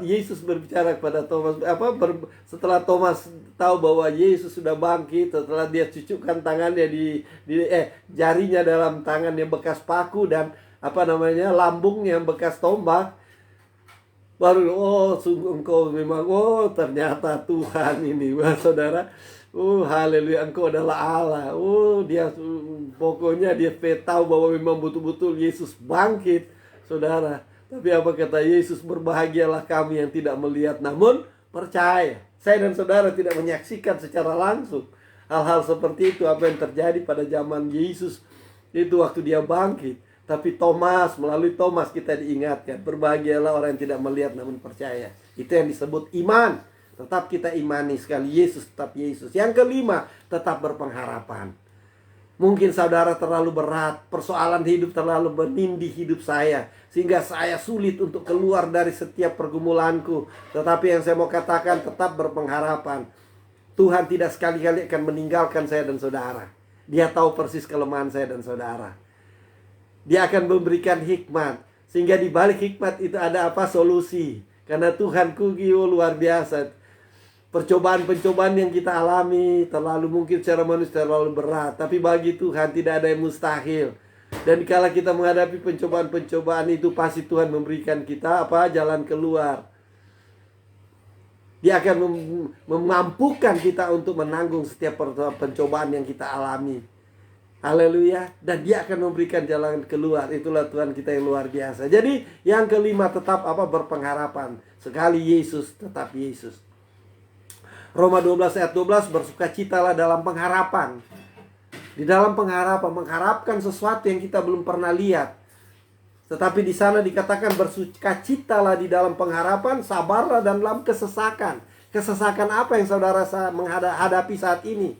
Yesus berbicara kepada Thomas, setelah Thomas tahu bahwa Yesus sudah bangkit, setelah dia cucukkan tangannya jarinya dalam tangan yang bekas paku dan lambung yang bekas tombak, baru sungguh engkau memang ternyata Tuhan ini, saudara. Haleluya, engkau adalah Allah. Dia pokoknya dia tahu bahwa memang betul-betul Yesus bangkit, saudara. Tapi apa kata Yesus? Berbahagialah kami yang tidak melihat namun percaya. Saya dan saudara tidak menyaksikan secara langsung hal-hal seperti itu, apa yang terjadi pada zaman Yesus itu waktu dia bangkit. Tapi melalui Thomas kita diingatkan, berbahagialah orang yang tidak melihat namun percaya. Itu yang disebut iman. Tetap kita imani sekali Yesus, tetap Yesus. Yang kelima, tetap berpengharapan. Mungkin saudara terlalu berat, persoalan hidup terlalu menindih hidup saya, sehingga saya sulit untuk keluar dari setiap pergumulanku. Tetapi yang saya mau katakan, tetap berpengharapan. Tuhan tidak sekali-kali akan meninggalkan saya dan saudara. Dia tahu persis kelemahan saya dan saudara. Dia akan memberikan hikmat, sehingga di balik hikmat itu ada solusi. Karena Tuhanku luar biasa. Percobaan-pencobaan yang kita alami terlalu mungkin secara manusia terlalu berat, tapi bagi Tuhan tidak ada yang mustahil. Dan kala kita menghadapi pencobaan-pencobaan itu, pasti Tuhan memberikan kita jalan keluar. Dia akan memampukan kita untuk menanggung setiap pencobaan yang kita alami. Haleluya. Dan dia akan memberikan jalan keluar. Itulah Tuhan kita yang luar biasa. Jadi yang kelima, tetap berpengharapan. Sekali Yesus, tetap Yesus. Roma 12 ayat 12, bersukacitalah dalam pengharapan. Di dalam pengharapan, mengharapkan sesuatu yang kita belum pernah lihat. Tetapi di sana dikatakan bersukacitalah di dalam pengharapan, sabarlah dalam kesesakan. Kesesakan apa yang saudara menghadapi saat ini?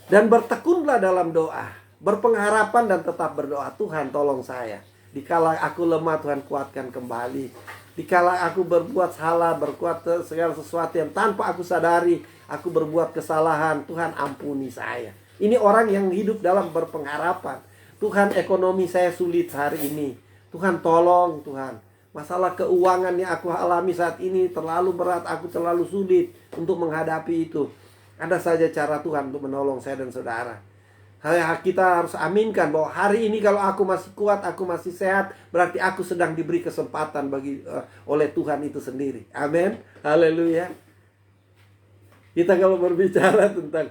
Dan bertekunlah dalam doa, berpengharapan dan tetap berdoa. Tuhan tolong saya. Dikala aku lemah, Tuhan kuatkan kembali. Dikala aku berbuat salah, berbuat segala sesuatu yang tanpa aku sadari, aku berbuat kesalahan, Tuhan ampuni saya. Ini orang yang hidup dalam berpengharapan. Tuhan, ekonomi saya sulit hari ini. Tuhan tolong, Tuhan. Masalah keuangan yang aku alami saat ini terlalu berat, aku terlalu sulit untuk menghadapi itu. Ada saja cara Tuhan untuk menolong saya dan saudara. Kita harus aminkan bahwa hari ini kalau aku masih kuat, aku masih sehat, berarti aku sedang diberi kesempatan oleh Tuhan itu sendiri. Amin. Haleluya. Kita kalau berbicara tentang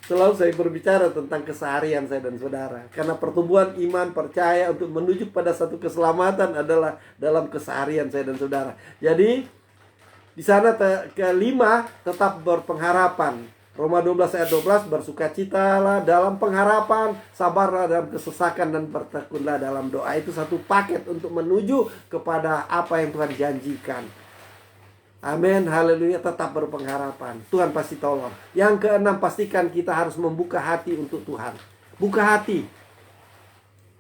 selalu saya berbicara tentang keseharian saya dan saudara. Karena pertumbuhan iman, percaya untuk menuju pada satu keselamatan adalah dalam keseharian saya dan saudara. Jadi di sana kelima, tetap berpengharapan. Roma 12 ayat 12, bersukacitalah dalam pengharapan, sabarlah dalam kesesakan, dan bertekunlah dalam doa. Itu satu paket untuk menuju kepada apa yang Tuhan janjikan. Amin, haleluya, tetap berpengharapan. Tuhan pasti tolong. Yang keenam, pastikan kita harus membuka hati untuk Tuhan. Buka hati.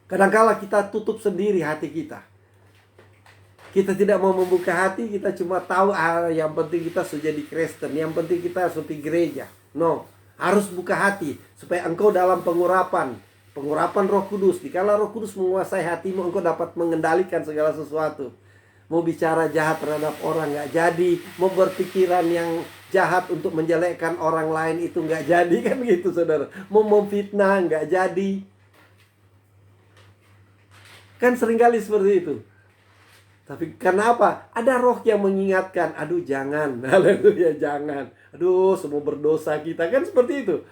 Kadang-kala kita tutup sendiri hati kita. Kita tidak mau membuka hati, kita cuma tahu yang penting kita sudah jadi Kristen, yang penting kita harus pergi gereja. No, harus buka hati supaya engkau dalam pengurapan Roh Kudus. Dikala Roh Kudus menguasai hatimu, engkau dapat mengendalikan segala sesuatu. Mau bicara jahat terhadap orang nggak jadi, mau berpikiran yang jahat untuk menjelekkan orang lain itu nggak jadi, kan gitu saudara. Mau memfitnah nggak jadi. Kan seringkali seperti itu. Tapi karena apa? Ada roh yang mengingatkan, aduh jangan, haleluya, jangan. Aduh, semua berdosa kita, kan seperti itu.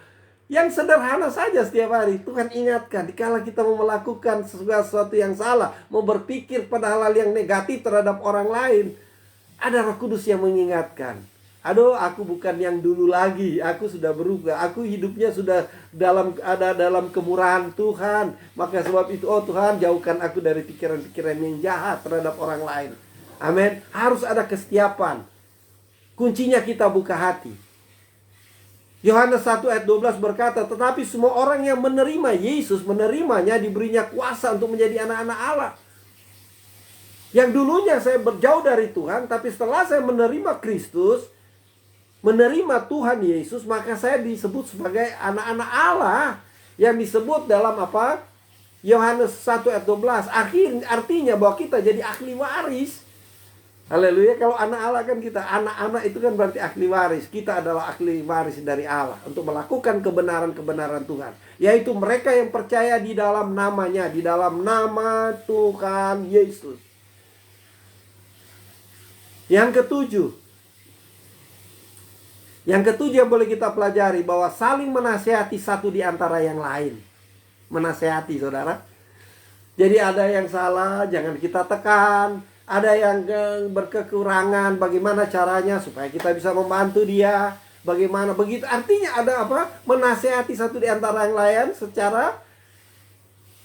Yang sederhana saja setiap hari Tuhan ingatkan. Dikala kita mau melakukan sesuatu yang salah, mau berpikir pada hal-hal yang negatif terhadap orang lain, ada Roh Kudus yang mengingatkan. Aduh, aku bukan yang dulu lagi. Aku sudah berubah. Aku hidupnya sudah ada dalam kemurahan Tuhan. Maka sebab itu, oh Tuhan, jauhkan aku dari pikiran-pikiran yang jahat terhadap orang lain. Amin. Harus ada kesiapan. Kuncinya kita buka hati. Yohanes 1 ayat 12 berkata, tetapi semua orang yang menerima Yesus, menerimanya, diberinya kuasa untuk menjadi anak-anak Allah. Yang dulunya saya berjauh dari Tuhan, tapi setelah saya menerima Kristus, menerima Tuhan Yesus, maka saya disebut sebagai anak-anak Allah. Yang disebut dalam apa? Yohanes 1 ayat 12. Artinya bahwa kita jadi ahli waris. Haleluya. Kalau anak Allah kan kita, anak-anak itu kan berarti ahli waris. Kita adalah ahli waris dari Allah untuk melakukan kebenaran-kebenaran Tuhan. Yaitu mereka yang percaya di dalam namanya, di dalam nama Tuhan Yesus. Yang ketujuh yang boleh kita pelajari, bahwa saling menasihati satu di antara yang lain. Menasihati, saudara. Jadi ada yang salah, jangan kita tekan. Ada yang berkekurangan, bagaimana caranya supaya kita bisa membantu dia. Bagaimana begitu. Artinya ada apa? Menasihati satu di antara yang lain secara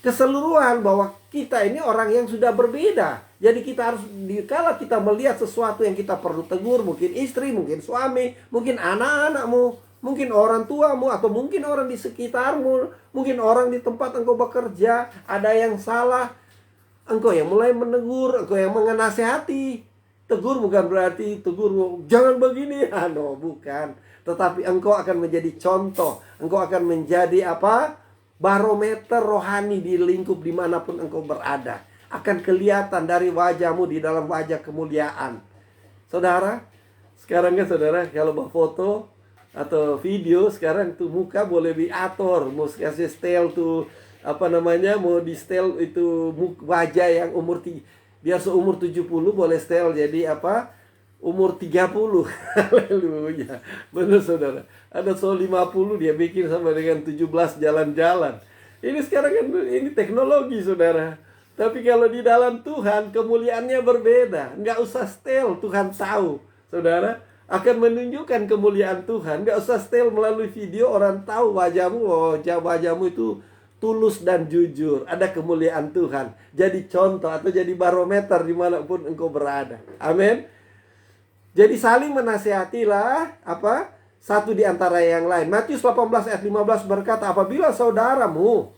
keseluruhan, bahwa kita ini orang yang sudah berbeda. Jadi kita harus, kalau kita melihat sesuatu yang kita perlu tegur, mungkin istri, mungkin suami, mungkin anak-anakmu, mungkin orang tuamu, atau mungkin orang di sekitarmu, mungkin orang di tempat engkau bekerja, ada yang salah, engkau yang mulai menegur, engkau yang menasehati. Tegur bukan berarti tegur jangan begini, no, bukan. Tetapi engkau akan menjadi contoh, engkau akan menjadi apa? Barometer rohani di lingkup dimanapun engkau berada. Akan kelihatan dari wajahmu di dalam wajah kemuliaan. Saudara, sekarang kan saudara kalau mau foto atau video, sekarang tuh muka boleh diatur. Mau kasih style tuh, apa namanya, mau di style itu wajah yang biar seumur 70 boleh style jadi apa? Umur 30. Haleluya. Benar saudara. Ada soal 50 dia bikin sama dengan 17 jalan-jalan. Ini sekarang kan ini teknologi saudara. Tapi kalau di dalam Tuhan kemuliaannya berbeda. Nggak usah style, Tuhan tahu. Saudara akan menunjukkan kemuliaan Tuhan. Nggak usah style melalui video, orang tahu wajahmu. Oh, wajahmu itu tulus dan jujur. Ada kemuliaan Tuhan. Jadi contoh atau jadi barometer dimanapun engkau berada. Amin. Jadi saling menasihatilah apa? Satu di antara yang lain. Matius 18 ayat 15 berkata, apabila saudaramu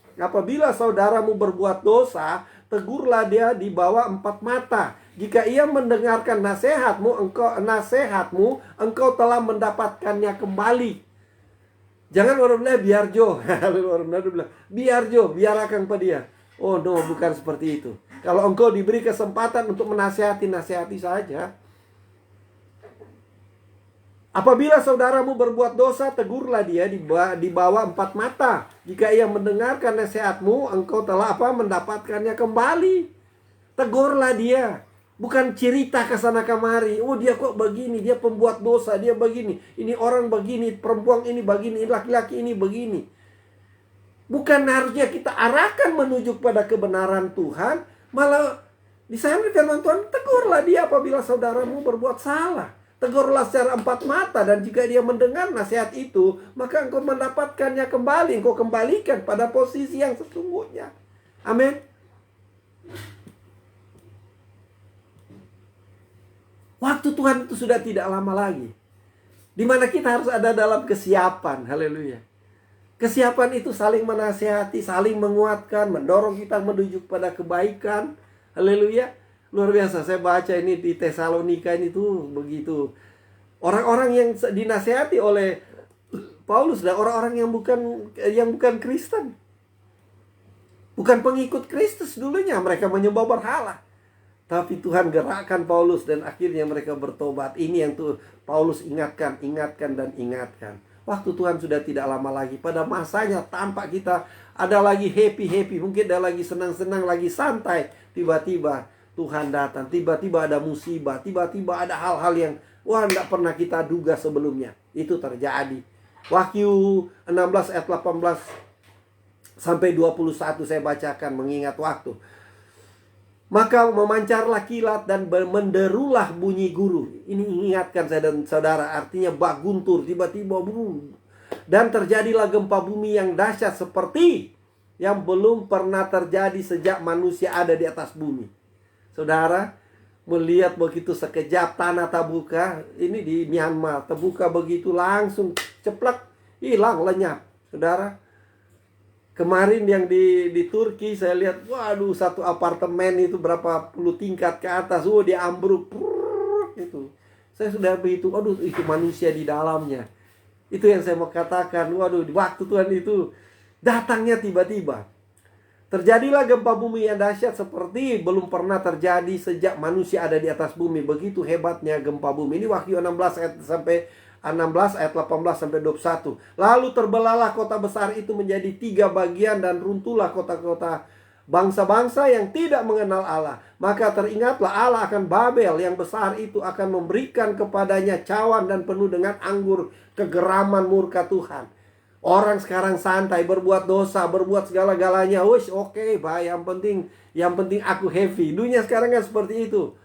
berbuat dosa, tegurlah dia di bawah 4 mata. Jika ia mendengarkan nasihatmu, engkau telah mendapatkannya kembali. Jangan orang bilang biar Jo. Orang bilang biar Jo, biar akan pada dia. Oh no, bukan seperti itu. Kalau engkau diberi kesempatan untuk menasihati, nasihati saja. Apabila saudaramu berbuat dosa, tegurlah dia di bawah 4 mata. Jika ia mendengarkan nasihatmu, engkau telah apa? Mendapatkannya kembali. Tegurlah dia. Bukan cerita ke sana kemari. Oh, dia kok begini, dia pembuat dosa, dia begini. Ini orang begini, perempuan ini begini, laki-laki ini begini. Bukan harusnya kita arahkan menuju pada kebenaran Tuhan. Malah di sana firman Tuhan, tegurlah dia apabila saudaramu berbuat salah. Tegurlah secara empat mata, dan jika dia mendengar nasihat itu, maka engkau mendapatkannya kembali. Engkau kembalikan pada posisi yang sesungguhnya. Amin. Waktu Tuhan itu sudah tidak lama lagi, di mana kita harus ada dalam kesiapan. Haleluya. Kesiapan itu saling menasihati, saling menguatkan, mendorong kita menuju pada kebaikan. Haleluya. Luar biasa. Saya baca ini di Tesalonika ini tuh begitu. Orang-orang yang dinasihati oleh Paulus dan orang-orang yang bukan Kristen. Bukan pengikut Kristus dulunya, mereka menyembah berhala. Tapi Tuhan gerakkan Paulus dan akhirnya mereka bertobat. Ini yang tuh Paulus ingatkan dan ingatkan. Waktu Tuhan sudah tidak lama lagi. Pada masanya tampak kita ada lagi happy. Mungkin ada lagi senang-senang, lagi santai. Tiba-tiba Tuhan datang. Tiba-tiba ada musibah. Tiba-tiba ada hal-hal yang tidak pernah kita duga sebelumnya. Itu terjadi. Wahyu 16 ayat 18 sampai 21 saya bacakan mengingat waktu. Maka memancarlah kilat dan menderulah bunyi guru. Ini ingatkan saya dan saudara, artinya bak guntur, tiba-tiba dan terjadilah gempa bumi yang dahsyat seperti yang belum pernah terjadi sejak manusia ada di atas bumi. Saudara, melihat begitu sekejap tanah terbuka, ini di Myanmar, terbuka begitu langsung ceplak, hilang, lenyap. Saudara, kemarin yang di Turki saya lihat, waduh, satu apartemen itu berapa puluh tingkat ke atas, dia ambruk, itu. Saya sudah begitu, aduh, itu manusia di dalamnya. Itu yang saya mau katakan, waduh, waktu Tuhan itu datangnya tiba-tiba. Terjadilah gempa bumi yang dahsyat seperti belum pernah terjadi sejak manusia ada di atas bumi. Begitu hebatnya gempa bumi. Ini Wahyu 16 ayat 18 sampai 21. Lalu terbelahlah kota besar itu menjadi 3 bagian dan runtuhlah kota-kota bangsa-bangsa yang tidak mengenal Allah. Maka teringatlah Allah akan Babel yang besar itu, akan memberikan kepadanya cawan dan penuh dengan anggur kegeraman murka Tuhan. Orang sekarang santai, berbuat dosa, berbuat segala-galanya. Oke, yang penting aku happy. Dunia sekarang kan seperti itu.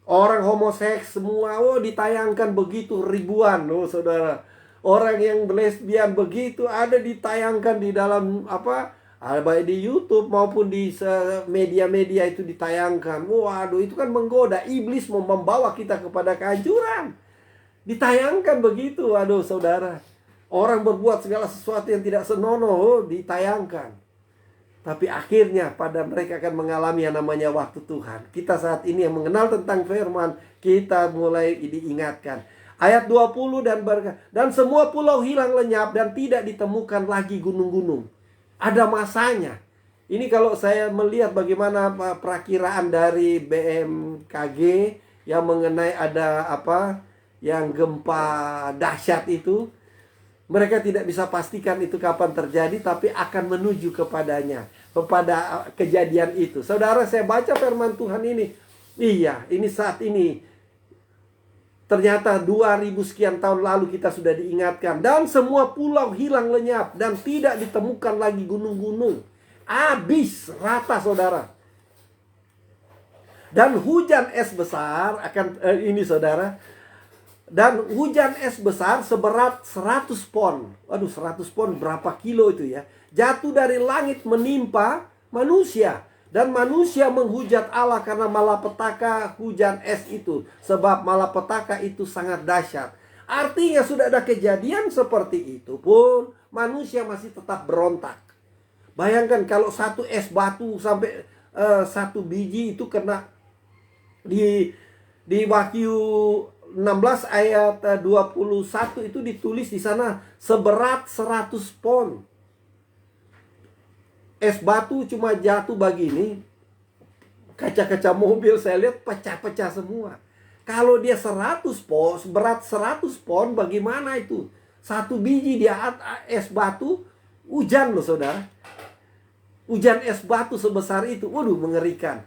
Orang homoseks semua ditayangkan begitu ribuan, saudara. Orang yang lesbian begitu ada ditayangkan di dalam baik di YouTube maupun di media-media itu ditayangkan. Waduh, itu kan menggoda. Iblis mau membawa kita kepada kehancuran. Ditayangkan begitu, waduh saudara. Orang berbuat segala sesuatu yang tidak senonoh ditayangkan. Tapi akhirnya pada mereka akan mengalami yang namanya waktu Tuhan. Kita saat ini yang mengenal tentang firman, kita mulai diingatkan. Ayat 20 dan semua pulau hilang lenyap dan tidak ditemukan lagi gunung-gunung. Ada masanya. Ini kalau saya melihat bagaimana perakiraan dari BMKG yang mengenai ada yang gempa dahsyat itu. Mereka tidak bisa pastikan itu kapan terjadi, tapi akan menuju kepada kejadian itu. Saudara, saya baca firman Tuhan ini. Iya, ini saat ini. Ternyata 2000 sekian tahun lalu kita sudah diingatkan. Dan semua pulau hilang lenyap dan tidak ditemukan lagi gunung-gunung. Habis rata, saudara. Dan hujan es besar saudara. Dan hujan es besar seberat 100 pon. Waduh, 100 pon berapa kilo itu ya. Jatuh dari langit menimpa manusia. Dan manusia menghujat Allah karena malapetaka hujan es itu. Sebab malapetaka itu sangat dahsyat. Artinya sudah ada kejadian seperti itu pun manusia masih tetap berontak. Bayangkan kalau satu es batu sampai 1 biji itu kena di Wahyu 16 ayat 21 itu ditulis di sana seberat 100 pon. Es batu cuma jatuh begini. Kaca-kaca mobil saya lihat pecah-pecah semua. Kalau dia 100 pon, berat 100 pon, bagaimana itu? 1 biji di es batu, hujan loh saudara. Hujan es batu sebesar itu, waduh mengerikan.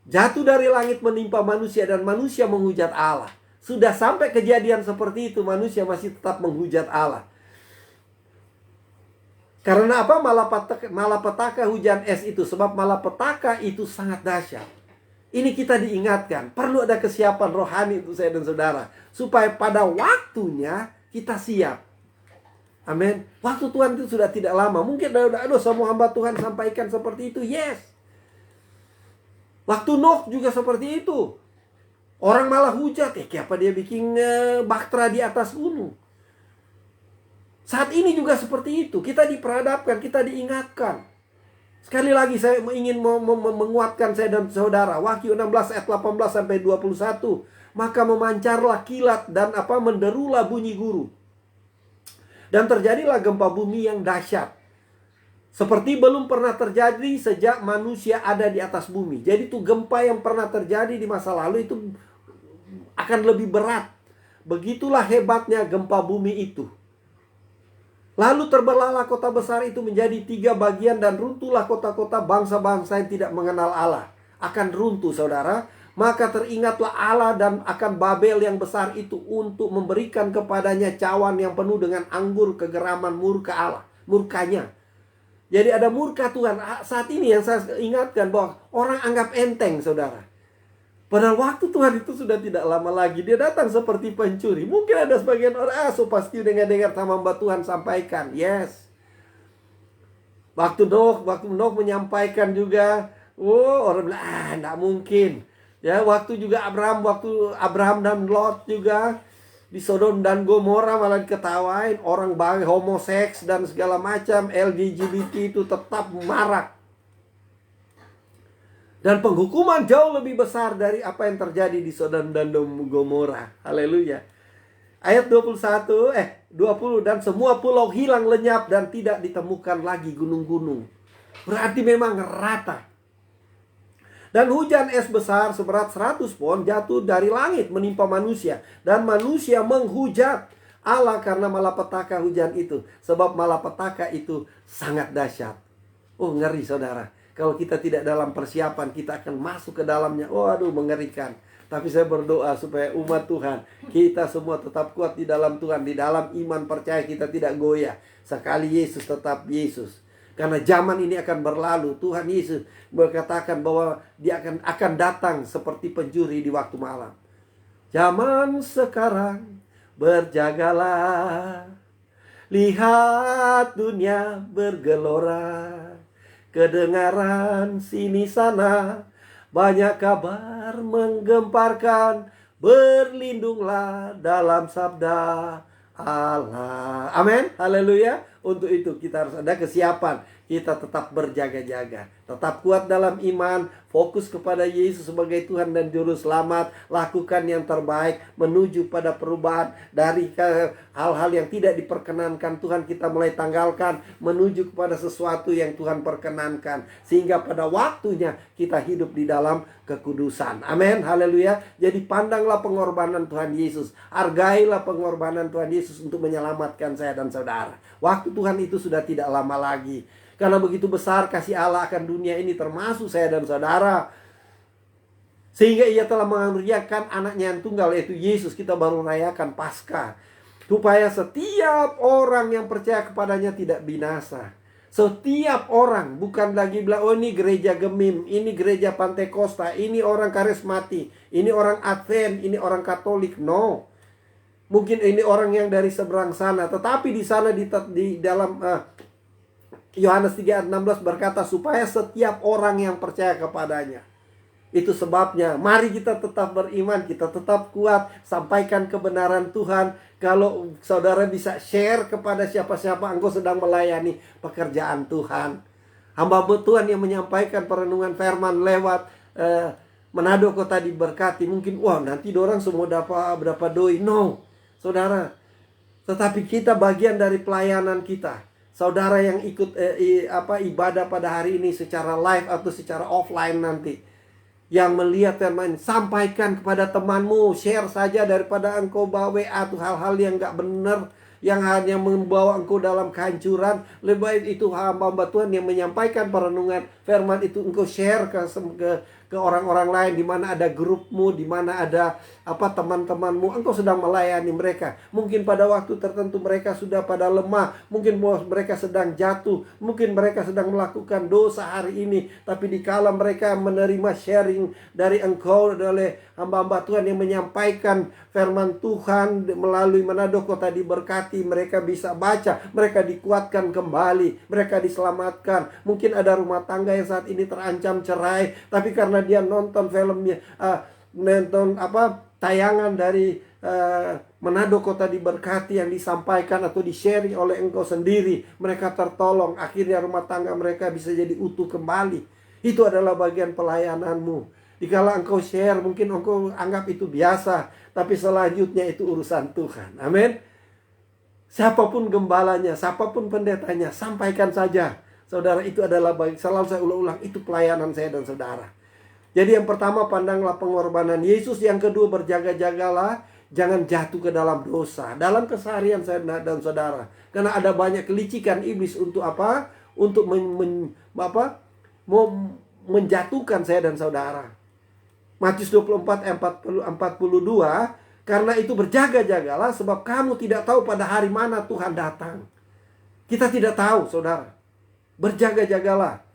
Jatuh dari langit menimpa manusia dan manusia menghujat Allah. Sudah sampai kejadian seperti itu, manusia masih tetap menghujat Allah. Karena apa? Malapetaka hujan es itu. Sebab malapetaka itu sangat dahsyat. Ini kita diingatkan. Perlu ada kesiapan rohani untuk saya dan saudara. Supaya pada waktunya kita siap. Amin. Waktu Tuhan itu sudah tidak lama. Mungkin aduh semua hamba Tuhan sampaikan seperti itu. Yes. Waktu Nuh juga seperti itu. Orang malah hujat. Kenapa dia bikin bahtera di atas gunung? Saat ini juga seperti itu. Kita diperhadapkan, kita diingatkan. Sekali lagi saya ingin menguatkan saya dan saudara. Wahyu 16 ayat 18 sampai 21. Maka memancarlah kilat dan menderulah bunyi guru. Dan terjadilah gempa bumi yang dahsyat. Seperti belum pernah terjadi sejak manusia ada di atas bumi. Jadi itu gempa yang pernah terjadi di masa lalu itu akan lebih berat. Begitulah hebatnya gempa bumi itu. Lalu terbelahlah kota besar itu menjadi 3 bagian dan runtuhlah kota-kota bangsa-bangsa yang tidak mengenal Allah. Akan runtuh, saudara. Maka teringatlah Allah dan akan Babel yang besar itu untuk memberikan kepadanya cawan yang penuh dengan anggur kegeraman murka Allah. Murkanya. Jadi ada murka Tuhan. Saat ini yang saya ingatkan bahwa orang anggap enteng, saudara. Padahal waktu Tuhan itu sudah tidak lama lagi. Dia datang seperti pencuri. Mungkin ada sebagian orang, so pasti dengar sama hamba Tuhan sampaikan. Yes. Waktu Nuh menyampaikan juga. Orang bilang, enggak mungkin. Ya, waktu Abraham dan Lot juga. Di Sodom dan Gomora malah diketawain. Orang baik, homoseks dan segala macam. LGBT itu tetap marak. Dan penghukuman jauh lebih besar dari apa yang terjadi di Sodom dan Gomora. Haleluya. Ayat 20. Dan semua pulau hilang lenyap dan tidak ditemukan lagi gunung-gunung. Berarti memang rata. Dan hujan es besar seberat 100 pon jatuh dari langit menimpa manusia. Dan manusia menghujat Allah karena malapetaka hujan itu. Sebab malapetaka itu sangat dahsyat. Oh, ngeri, saudara. Kalau kita tidak dalam persiapan, kita akan masuk ke dalamnya. Oh, aduh, mengerikan. Tapi saya berdoa supaya umat Tuhan, kita semua tetap kuat di dalam Tuhan. Di dalam iman percaya kita tidak goyah. Sekali Yesus tetap Yesus. Karena zaman ini akan berlalu. Tuhan Yesus berkatakan bahwa dia akan datang seperti pencuri di waktu malam. Zaman sekarang berjagalah. Lihat dunia bergelora. Kedengaran sini sana. Banyak kabar menggemparkan. Berlindunglah dalam sabda Allah. Amin. Haleluya. Untuk itu kita harus ada kesiapan. Kita tetap berjaga-jaga. Tetap kuat dalam iman. Fokus kepada Yesus sebagai Tuhan dan Juru Selamat. Lakukan yang terbaik. Menuju pada perubahan. Dari hal-hal yang tidak diperkenankan Tuhan kita mulai tanggalkan. Menuju kepada sesuatu yang Tuhan perkenankan. Sehingga pada waktunya kita hidup di dalam kekudusan. Amin. Haleluya. Jadi pandanglah pengorbanan Tuhan Yesus. Hargailah pengorbanan Tuhan Yesus untuk menyelamatkan saya dan saudara. Waktu Tuhan itu sudah tidak lama lagi. Karena begitu besar kasih Allah akan dunia ini, termasuk saya dan saudara. Sehingga ia telah mengaruniakan anaknya yang tunggal, yaitu Yesus. Kita baru merayakan Paskah. Supaya setiap orang yang percaya kepadanya tidak binasa. Setiap orang, bukan lagi bilang, oh ini gereja Gemim, ini gereja Pantekosta, ini orang karismatik, ini orang Advent, ini orang Katolik. No. Mungkin ini orang yang dari seberang sana. Tetapi di sana di dalam Yohanes 3 ayat 16 berkata supaya setiap orang yang percaya kepadanya. Itu sebabnya mari kita tetap beriman, kita tetap kuat, sampaikan kebenaran Tuhan. Kalau saudara bisa share kepada siapa-siapa engkau sedang melayani pekerjaan Tuhan. Hamba Tuhan yang menyampaikan perenungan firman lewat Manado kota diberkati. Mungkin wah nanti orang semua dapat berapa doi. No, saudara. Tetapi kita bagian dari pelayanan kita. Saudara yang ikut ibadah pada hari ini secara live atau secara offline nanti, yang melihat firman, sampaikan kepada temanmu, share saja daripada engkau bawa WA tuh hal-hal yang gak benar, yang hanya membawa engkau dalam kehancuran. Lebih baik itu hamba Tuhan yang menyampaikan perenungan firman itu engkau share ke ke orang-orang lain, di mana ada grupmu, di mana ada teman-temanmu, engkau sedang melayani mereka. Mungkin pada waktu tertentu mereka sudah pada lemah, mungkin mereka sedang jatuh, mungkin mereka sedang melakukan dosa hari ini, tapi dikala mereka menerima sharing dari engkau, oleh hamba-hamba Tuhan yang menyampaikan firman Tuhan melalui Manado Kota Diberkati, mereka bisa baca, mereka dikuatkan kembali, mereka diselamatkan. Mungkin ada rumah tangga yang saat ini terancam cerai, tapi karena dia nonton filmnya, nonton tayangan dari Manado Kota Diberkati yang disampaikan atau di-sharing oleh engkau sendiri, mereka tertolong, akhirnya rumah tangga mereka bisa jadi utuh kembali. Itu adalah bagian pelayananmu. Dikala engkau share, mungkin engkau anggap itu biasa, tapi selanjutnya itu urusan Tuhan. Amin. Siapapun gembalanya, siapapun pendetanya, sampaikan saja. Saudara, itu adalah selalu saya ulang-ulang, itu pelayanan saya dan saudara. Jadi yang pertama, pandanglah pengorbanan Yesus. Yang kedua, berjaga-jagalah, jangan jatuh ke dalam dosa dalam keseharian saya dan saudara. Karena ada banyak kelicikan iblis untuk apa? Untuk menjatuhkan saya dan saudara. Matius 24 ayat 42, karena itu berjaga-jagalah, sebab kamu tidak tahu pada hari mana Tuhan datang. Kita tidak tahu, saudara. Berjaga-jagalah.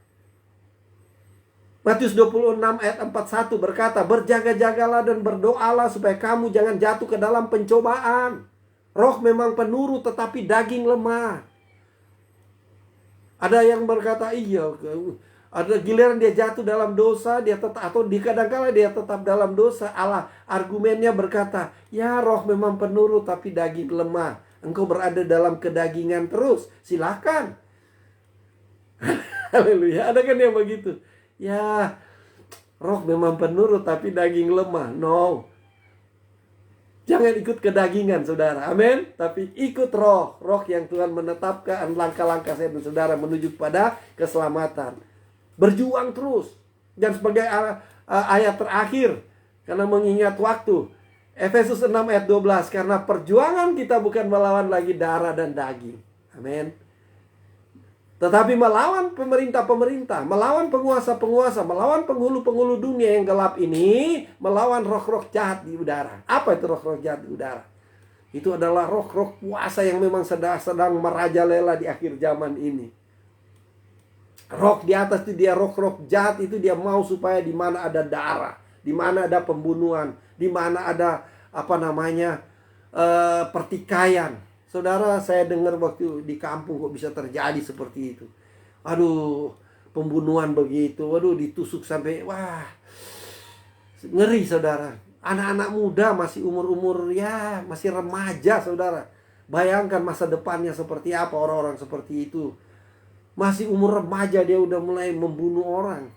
Matius 26 ayat 41 berkata, berjaga-jagalah dan berdoalah supaya kamu jangan jatuh ke dalam pencobaan. Roh memang penurut tetapi daging lemah. Ada yang berkata, iya, ada giliran dia jatuh dalam dosa, dia tetap, atau kadang-kala dia tetap dalam dosa. Allah argumennya berkata, ya roh memang penurut tapi daging lemah. Engkau berada dalam kedagingan terus, silakan. Haleluya. Ada kan yang begitu? Ya, roh memang penurut tapi daging lemah. No. Jangan ikut kedagingan, saudara. Amin. Tapi ikut roh. Roh yang Tuhan menetapkan langkah-langkah saya dan saudara menuju pada keselamatan. Berjuang terus. Dan sebagai ayat terakhir, karena mengingat waktu, Efesus 6 ayat 12, karena perjuangan kita bukan melawan lagi darah dan daging. Amin. Tetapi melawan pemerintah-pemerintah, melawan penguasa-penguasa, melawan penghulu-penghulu dunia yang gelap ini, melawan roh-roh jahat di udara. Apa itu roh-roh jahat di udara? Itu adalah roh-roh kuasa yang memang sedang merajalela di akhir zaman ini. Roh di atas itu dia roh-roh jahat, itu dia mau supaya di mana ada darah, di mana ada pembunuhan, di mana ada pertikaian. Saudara, saya dengar waktu di kampung kok bisa terjadi seperti itu. Aduh, pembunuhan begitu. Waduh, ditusuk sampai ngeri, saudara. Anak-anak muda masih umur-umur masih remaja, saudara. Bayangkan masa depannya seperti apa orang-orang seperti itu. Masih umur remaja dia udah mulai membunuh orang.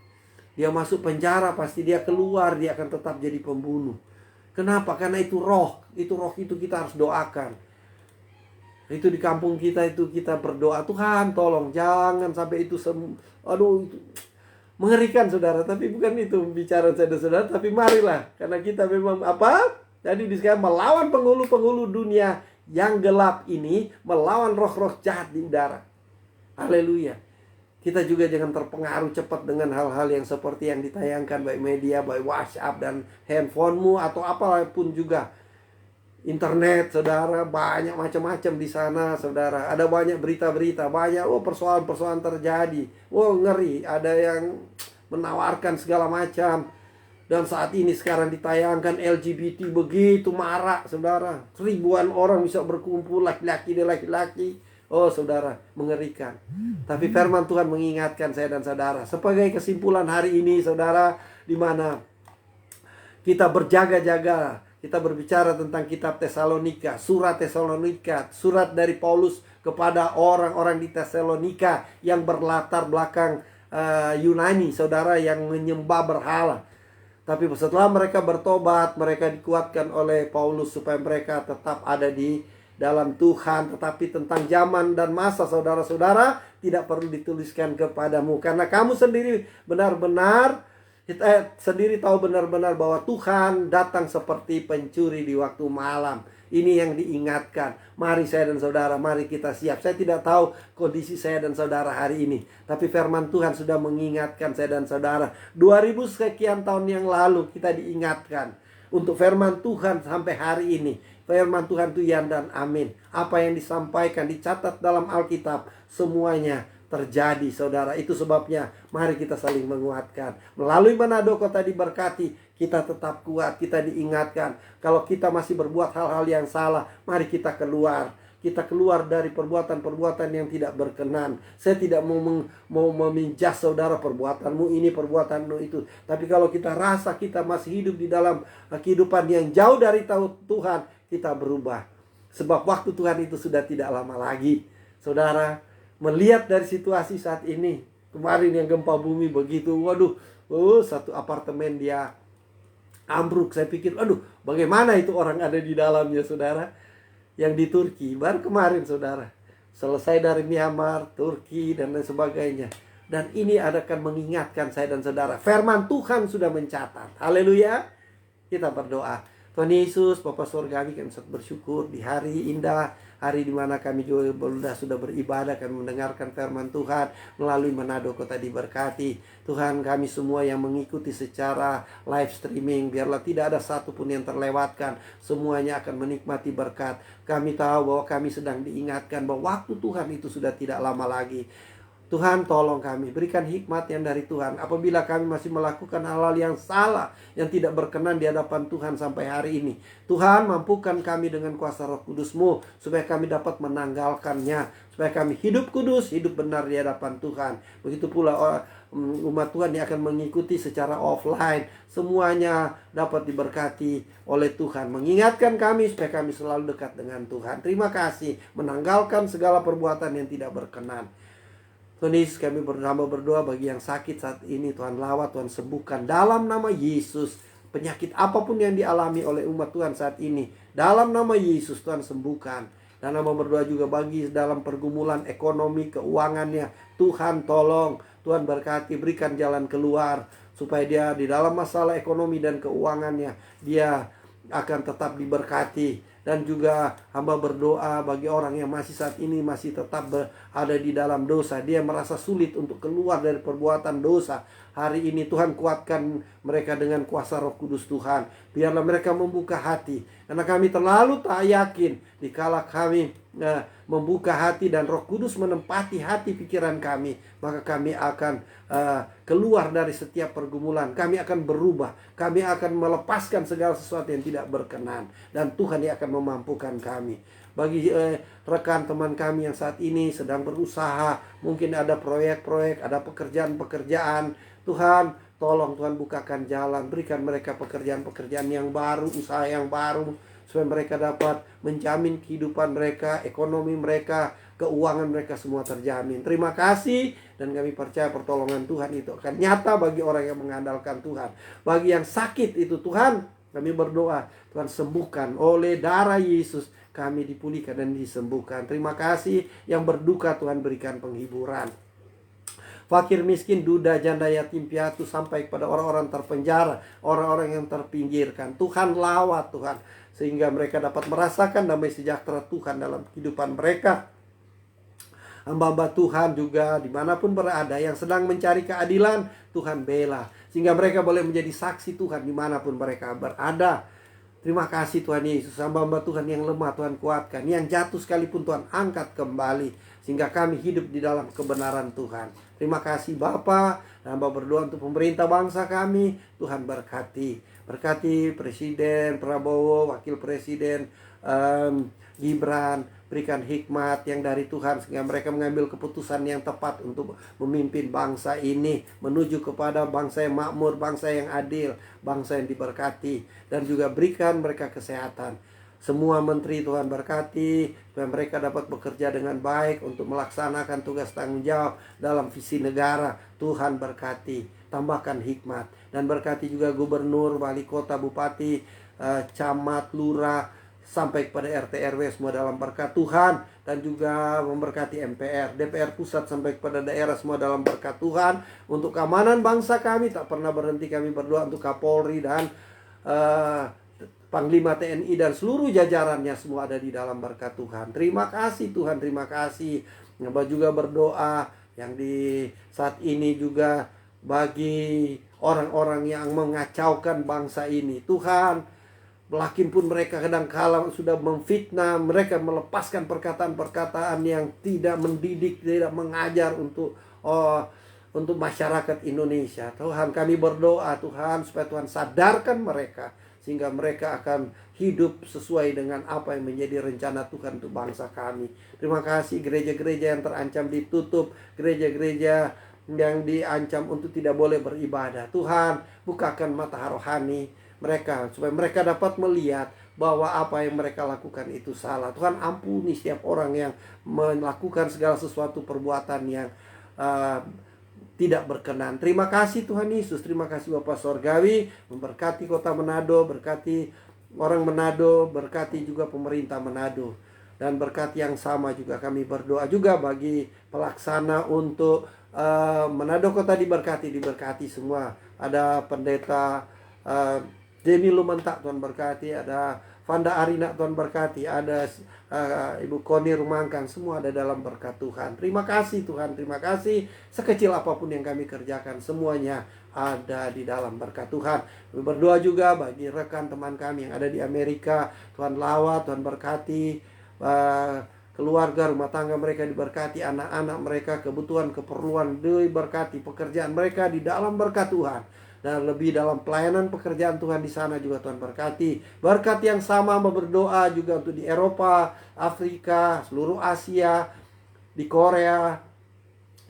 Dia masuk penjara, pasti dia keluar, dia akan tetap jadi pembunuh. Kenapa? Karena itu roh. Itu roh itu kita harus doakan. Itu di kampung kita itu kita berdoa, Tuhan tolong jangan sampai itu itu mengerikan, saudara. Tapi bukan itu bicara saudara, tapi marilah, karena kita memang Jadi di sekarang melawan penghulu-penghulu dunia yang gelap ini, melawan roh-roh jahat di udara. Haleluya. Kita juga jangan terpengaruh cepat dengan hal-hal yang seperti yang ditayangkan baik media, baik WhatsApp dan handphonemu atau apapun juga. Internet, saudara, banyak macam-macam di sana, saudara. Ada banyak berita-berita, banyak persoalan-persoalan terjadi. Ngeri, ada yang menawarkan segala macam. Dan saat ini sekarang ditayangkan LGBT begitu marak, saudara. Ribuan orang bisa berkumpul, laki-laki dan laki-laki. Saudara, mengerikan. Tapi firman Tuhan mengingatkan saya dan saudara. Sebagai kesimpulan hari ini, saudara, di mana kita berjaga-jaga. Kita berbicara tentang kitab Tesalonika, surat Tesalonika, surat dari Paulus kepada orang-orang di Tesalonika yang berlatar belakang Yunani, saudara, yang menyembah berhala. Tapi setelah mereka bertobat, mereka dikuatkan oleh Paulus supaya mereka tetap ada di dalam Tuhan. Tetapi tentang zaman dan masa, saudara-saudara, tidak perlu dituliskan kepadamu, karena kamu sendiri benar-benar kita sendiri tahu benar-benar bahwa Tuhan datang seperti pencuri di waktu malam. Ini yang diingatkan. Mari saya dan saudara, mari kita siap. Saya tidak tahu kondisi saya dan saudara hari ini, tapi firman Tuhan sudah mengingatkan saya dan saudara. 2000 sekian tahun yang lalu kita diingatkan untuk firman Tuhan sampai hari ini. Firman Tuhan itu ya dan amin. Apa yang disampaikan, dicatat dalam Alkitab, semuanya terjadi, saudara. Itu sebabnya mari kita saling menguatkan. Melalui Manado Kota diberkati, kita tetap kuat, kita diingatkan. Kalau kita masih berbuat hal-hal yang salah, mari kita keluar. Kita keluar dari perbuatan-perbuatan yang tidak berkenan. Saya tidak mau meminjas saudara, perbuatanmu ini, perbuatanmu itu. Tapi kalau kita rasa kita masih hidup di dalam kehidupan yang jauh dari Tuhan, kita berubah. Sebab waktu Tuhan itu sudah tidak lama lagi. Saudara, melihat dari situasi saat ini, kemarin yang gempa bumi begitu, waduh, satu apartemen dia ambruk. Saya pikir, aduh, bagaimana itu orang ada di dalamnya, saudara? Yang di Turki, baru kemarin, saudara. Selesai dari Myanmar, Turki, dan lain sebagainya. Dan ini akan mengingatkan saya dan saudara. Firman Tuhan sudah mencatat. Haleluya. Kita berdoa. Tuhan Yesus, Bapa Surgawi, kami sangat bersyukur di hari indah, hari di mana kami juga sudah beribadah, kami mendengarkan firman Tuhan melalui Manado Kota diberkati. Tuhan, kami semua yang mengikuti secara live streaming, biarlah tidak ada satupun yang terlewatkan, semuanya akan menikmati berkat. Kami tahu bahwa kami sedang diingatkan bahwa waktu Tuhan itu sudah tidak lama lagi. Tuhan, tolong kami, berikan hikmat yang dari Tuhan. Apabila kami masih melakukan hal-hal yang salah, yang tidak berkenan di hadapan Tuhan sampai hari ini, Tuhan, mampukan kami dengan kuasa Roh Kudus-Mu, supaya kami dapat menanggalkannya, supaya kami hidup kudus, hidup benar di hadapan Tuhan. Begitu pula umat Tuhan yang akan mengikuti secara offline, semuanya dapat diberkati oleh Tuhan. Mengingatkan kami supaya kami selalu dekat dengan Tuhan. Terima kasih, menanggalkan segala perbuatan yang tidak berkenan. Tuhan Yesus, kami berdoa bagi yang sakit saat ini, Tuhan lawat, Tuhan sembuhkan dalam nama Yesus. Penyakit apapun yang dialami oleh umat Tuhan saat ini, dalam nama Yesus Tuhan sembuhkan. Dan nama berdoa juga bagi dalam pergumulan ekonomi, keuangannya, Tuhan tolong, Tuhan berkati, berikan jalan keluar, supaya dia di dalam masalah ekonomi dan keuangannya, dia akan tetap diberkati. Dan juga hamba berdoa bagi orang yang masih saat ini masih tetap ada di dalam dosa. Dia merasa sulit untuk keluar dari perbuatan dosa. Hari ini Tuhan kuatkan mereka dengan kuasa Roh Kudus Tuhan. Biarlah mereka membuka hati. Karena kami terlalu tak yakin dikala kami membuka hati dan Roh Kudus menempati hati pikiran kami, maka kami akan keluar dari setiap pergumulan. Kami akan berubah. Kami akan melepaskan segala sesuatu yang tidak berkenan. Dan Tuhan yang akan memampukan kami. Bagi rekan teman kami yang saat ini sedang berusaha, mungkin ada proyek-proyek, ada pekerjaan-pekerjaan, Tuhan tolong, Tuhan bukakan jalan, berikan mereka pekerjaan-pekerjaan yang baru, usaha yang baru, supaya mereka dapat menjamin kehidupan mereka, ekonomi mereka, keuangan mereka semua terjamin. Terima kasih, dan kami percaya pertolongan Tuhan itu akan nyata bagi orang yang mengandalkan Tuhan. Bagi yang sakit itu, Tuhan, kami berdoa, Tuhan sembuhkan oleh darah Yesus, kami dipulihkan dan disembuhkan. Terima kasih. Yang berduka, Tuhan berikan penghiburan. Fakir miskin, duda, janda, yatim piatu, sampai kepada orang-orang terpenjara, orang-orang yang terpinggirkan, Tuhan lawat, Tuhan, sehingga mereka dapat merasakan damai sejahtera Tuhan dalam kehidupan mereka. Hamba-hamba Tuhan juga dimanapun berada yang sedang mencari keadilan, Tuhan bela, sehingga mereka boleh menjadi saksi Tuhan dimanapun mereka berada. Terima kasih Tuhan Yesus. Hamba-hamba Tuhan yang lemah Tuhan kuatkan, yang jatuh sekalipun Tuhan angkat kembali, sehingga kami hidup di dalam kebenaran Tuhan. Terima kasih Bapa. Hamba berdoa untuk pemerintah bangsa kami, Tuhan berkati. Berkati Presiden Prabowo, Wakil Presiden Gibran, berikan hikmat yang dari Tuhan, sehingga mereka mengambil keputusan yang tepat untuk memimpin bangsa ini menuju kepada bangsa yang makmur, bangsa yang adil, bangsa yang diberkati. Dan juga berikan mereka kesehatan. Semua menteri Tuhan berkati, supaya mereka dapat bekerja dengan baik untuk melaksanakan tugas tanggung jawab dalam visi negara. Tuhan berkati, tambahkan hikmat, dan berkati juga gubernur, wali kota, bupati, camat, lurah, sampai kepada RT RW semua dalam berkat Tuhan. Dan juga memberkati MPR, DPR pusat sampai kepada daerah semua dalam berkat Tuhan. Untuk keamanan bangsa kami tak pernah berhenti kami berdoa untuk Kapolri dan Panglima TNI dan seluruh jajarannya semua ada di dalam berkat Tuhan. Terima kasih Tuhan, terima kasih. Hamba juga berdoa yang di saat ini juga bagi orang-orang yang mengacaukan bangsa ini. Tuhan, Melakin pun mereka kadang-kala sudah memfitnah, mereka melepaskan perkataan-perkataan yang tidak mendidik, tidak mengajar untuk masyarakat Indonesia. Tuhan, kami berdoa Tuhan supaya Tuhan sadarkan mereka, sehingga mereka akan hidup sesuai dengan apa yang menjadi rencana Tuhan untuk bangsa kami. Terima kasih gereja-gereja yang terancam ditutup, gereja-gereja yang diancam untuk tidak boleh beribadah. Tuhan, bukakan mata rohani mereka supaya mereka dapat melihat bahwa apa yang mereka lakukan itu salah. Tuhan, ampuni setiap orang yang melakukan segala sesuatu perbuatan yang tidak berkenan. Terima kasih Tuhan Yesus, terima kasih Bapa Sorgawi, memberkati kota Manado, berkati orang Manado, berkati juga pemerintah Manado. Dan berkat yang sama juga kami berdoa juga bagi pelaksana untuk Manado kota diberkati semua. Ada pendeta Demi Lumentak, Tuhan berkati. Ada Vanda Arina, Tuhan berkati. Ada Ibu Koni Rumangkang, semua ada dalam berkat Tuhan. Terima kasih Tuhan, terima kasih. Sekecil apapun yang kami kerjakan, semuanya ada di dalam berkat Tuhan. Kami berdoa juga bagi rekan teman kami yang ada di Amerika. Tuhan lawat, Tuhan berkati keluarga, rumah tangga mereka diberkati, anak-anak mereka, kebutuhan, keperluan diberkati, pekerjaan mereka di dalam berkat Tuhan. Dan lebih dalam pelayanan pekerjaan Tuhan di sana juga Tuhan berkati. Berkat yang sama berdoa juga untuk di Eropa, Afrika, seluruh Asia, di Korea,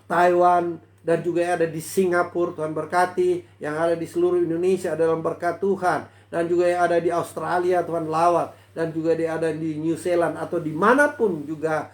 Taiwan, dan juga yang ada di Singapura. Tuhan berkati. Yang ada di seluruh Indonesia dalam berkat Tuhan. Dan juga yang ada di Australia, Tuhan lawat. Dan juga yang ada di New Zealand atau dimanapun juga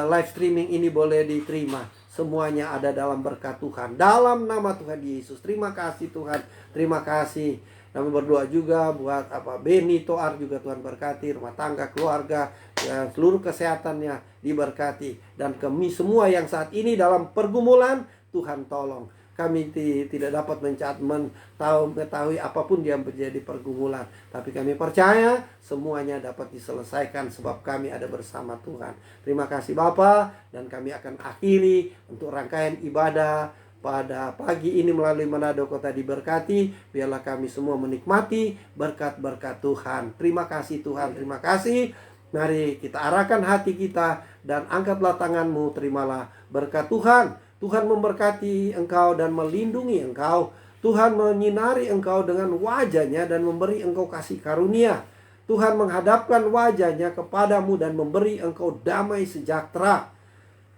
live streaming ini boleh diterima. Semuanya ada dalam berkat Tuhan. Dalam nama Tuhan Yesus. Terima kasih Tuhan. Terima kasih. Kami berdoa juga buat Beni Toar juga Tuhan berkati. Rumah tangga, keluarga, ya, seluruh kesehatannya diberkati. Dan kami semua yang saat ini dalam pergumulan, Tuhan tolong. Kami tidak dapat mengetahui apapun yang menjadi pergumulan. Tapi kami percaya semuanya dapat diselesaikan sebab kami ada bersama Tuhan. Terima kasih Bapa, dan kami akan akhiri untuk rangkaian ibadah pada pagi ini melalui Manado Kota Diberkati. Biarlah kami semua menikmati berkat-berkat Tuhan. Terima kasih Tuhan, terima kasih. Mari kita arahkan hati kita dan angkatlah tanganmu, terimalah berkat Tuhan. Tuhan memberkati engkau dan melindungi engkau. Tuhan menyinari engkau dengan wajahnya dan memberi engkau kasih karunia. Tuhan menghadapkan wajahnya kepadamu dan memberi engkau damai sejahtera.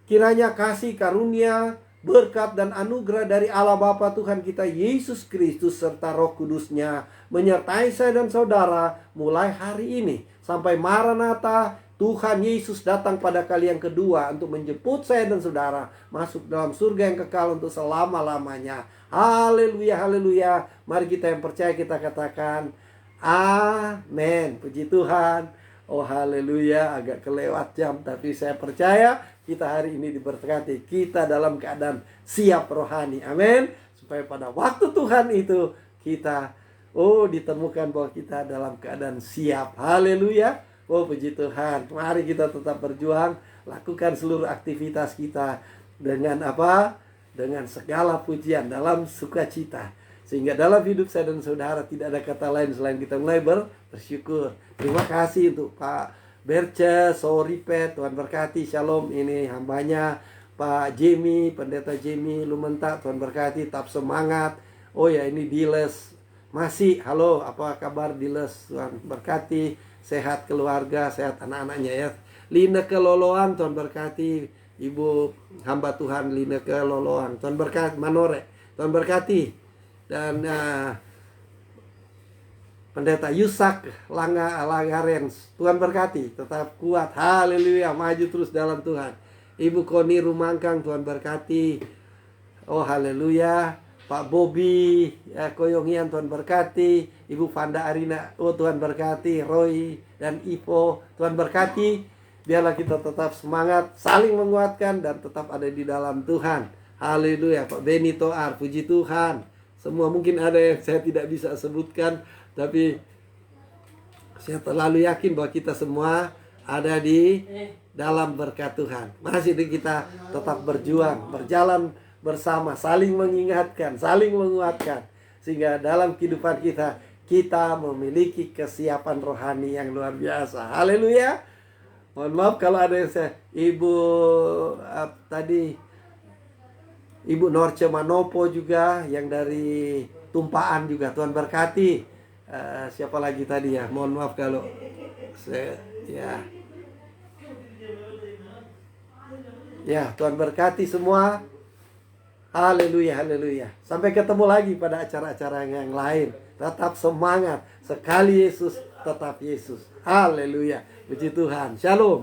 Kiranya kasih karunia, berkat dan anugerah dari Allah Bapa Tuhan kita Yesus Kristus serta Roh Kudusnya menyertai saya dan saudara mulai hari ini sampai Maranatha. Tuhan Yesus datang pada kali yang kedua untuk menjemput saya dan saudara masuk dalam surga yang kekal untuk selama-lamanya. Haleluya, haleluya. Mari kita yang percaya kita katakan amin. Puji Tuhan. Oh haleluya, agak kelewat jam, tapi saya percaya kita hari ini diberkati. Kita dalam keadaan siap rohani. Amin. Supaya pada waktu Tuhan itu kita ditemukan bahwa kita dalam keadaan siap. Haleluya. Oh puji Tuhan. Mari kita tetap berjuang, lakukan seluruh aktivitas kita dengan apa? Dengan segala pujian dalam sukacita. Sehingga dalam hidup saya dan saudara tidak ada kata lain selain kita mulai bersyukur. Terima kasih untuk Pak Berce, Soripet, Tuhan berkati, Shalom, ini hambanya Pak Jimmy, Pendeta Jimmy Lumentak, Tuhan berkati, tetap semangat. Oh ya, ini Diles masih, halo, apa kabar Diles? Tuhan berkati. Sehat keluarga, sehat anak-anaknya ya. Lina Keloloan, Tuhan berkati. Ibu hamba Tuhan Lina Keloloan, Tuhan berkati. Manore, Tuhan berkati. Dan Pendeta Yusak Langarens, Tuhan berkati. Tetap kuat, haleluya, maju terus dalam Tuhan. Ibu Koni Rumangkang, Tuhan berkati. Oh haleluya. Pak Bobby Koyongian, Tuhan berkati. Ibu Vanda Arina, Tuhan berkati. Roy dan Ivo, Tuhan berkati. Biarlah kita tetap semangat, saling menguatkan, dan tetap ada di dalam Tuhan. Haleluya. Pak Beni Toar, puji Tuhan. Semua mungkin ada yang saya tidak bisa sebutkan, tapi Saya terlalu yakin bahwa kita semua ada di dalam berkat Tuhan. Masih kita tetap berjuang, berjalan bersama, saling mengingatkan, saling menguatkan. Sehingga dalam kehidupan kita, kita memiliki kesiapan rohani yang luar biasa. Haleluya. Mohon maaf kalau ada yang Ibu Norce Manopo juga, yang dari Tumpaan juga. Tuhan berkati. Siapa lagi tadi ya? Mohon maaf kalau ya, Tuhan berkati semua. Haleluya, haleluya. Sampai ketemu lagi pada acara-acara yang lain. Tetap semangat. Sekali Yesus, tetap Yesus. Haleluya. Puji Tuhan. Shalom.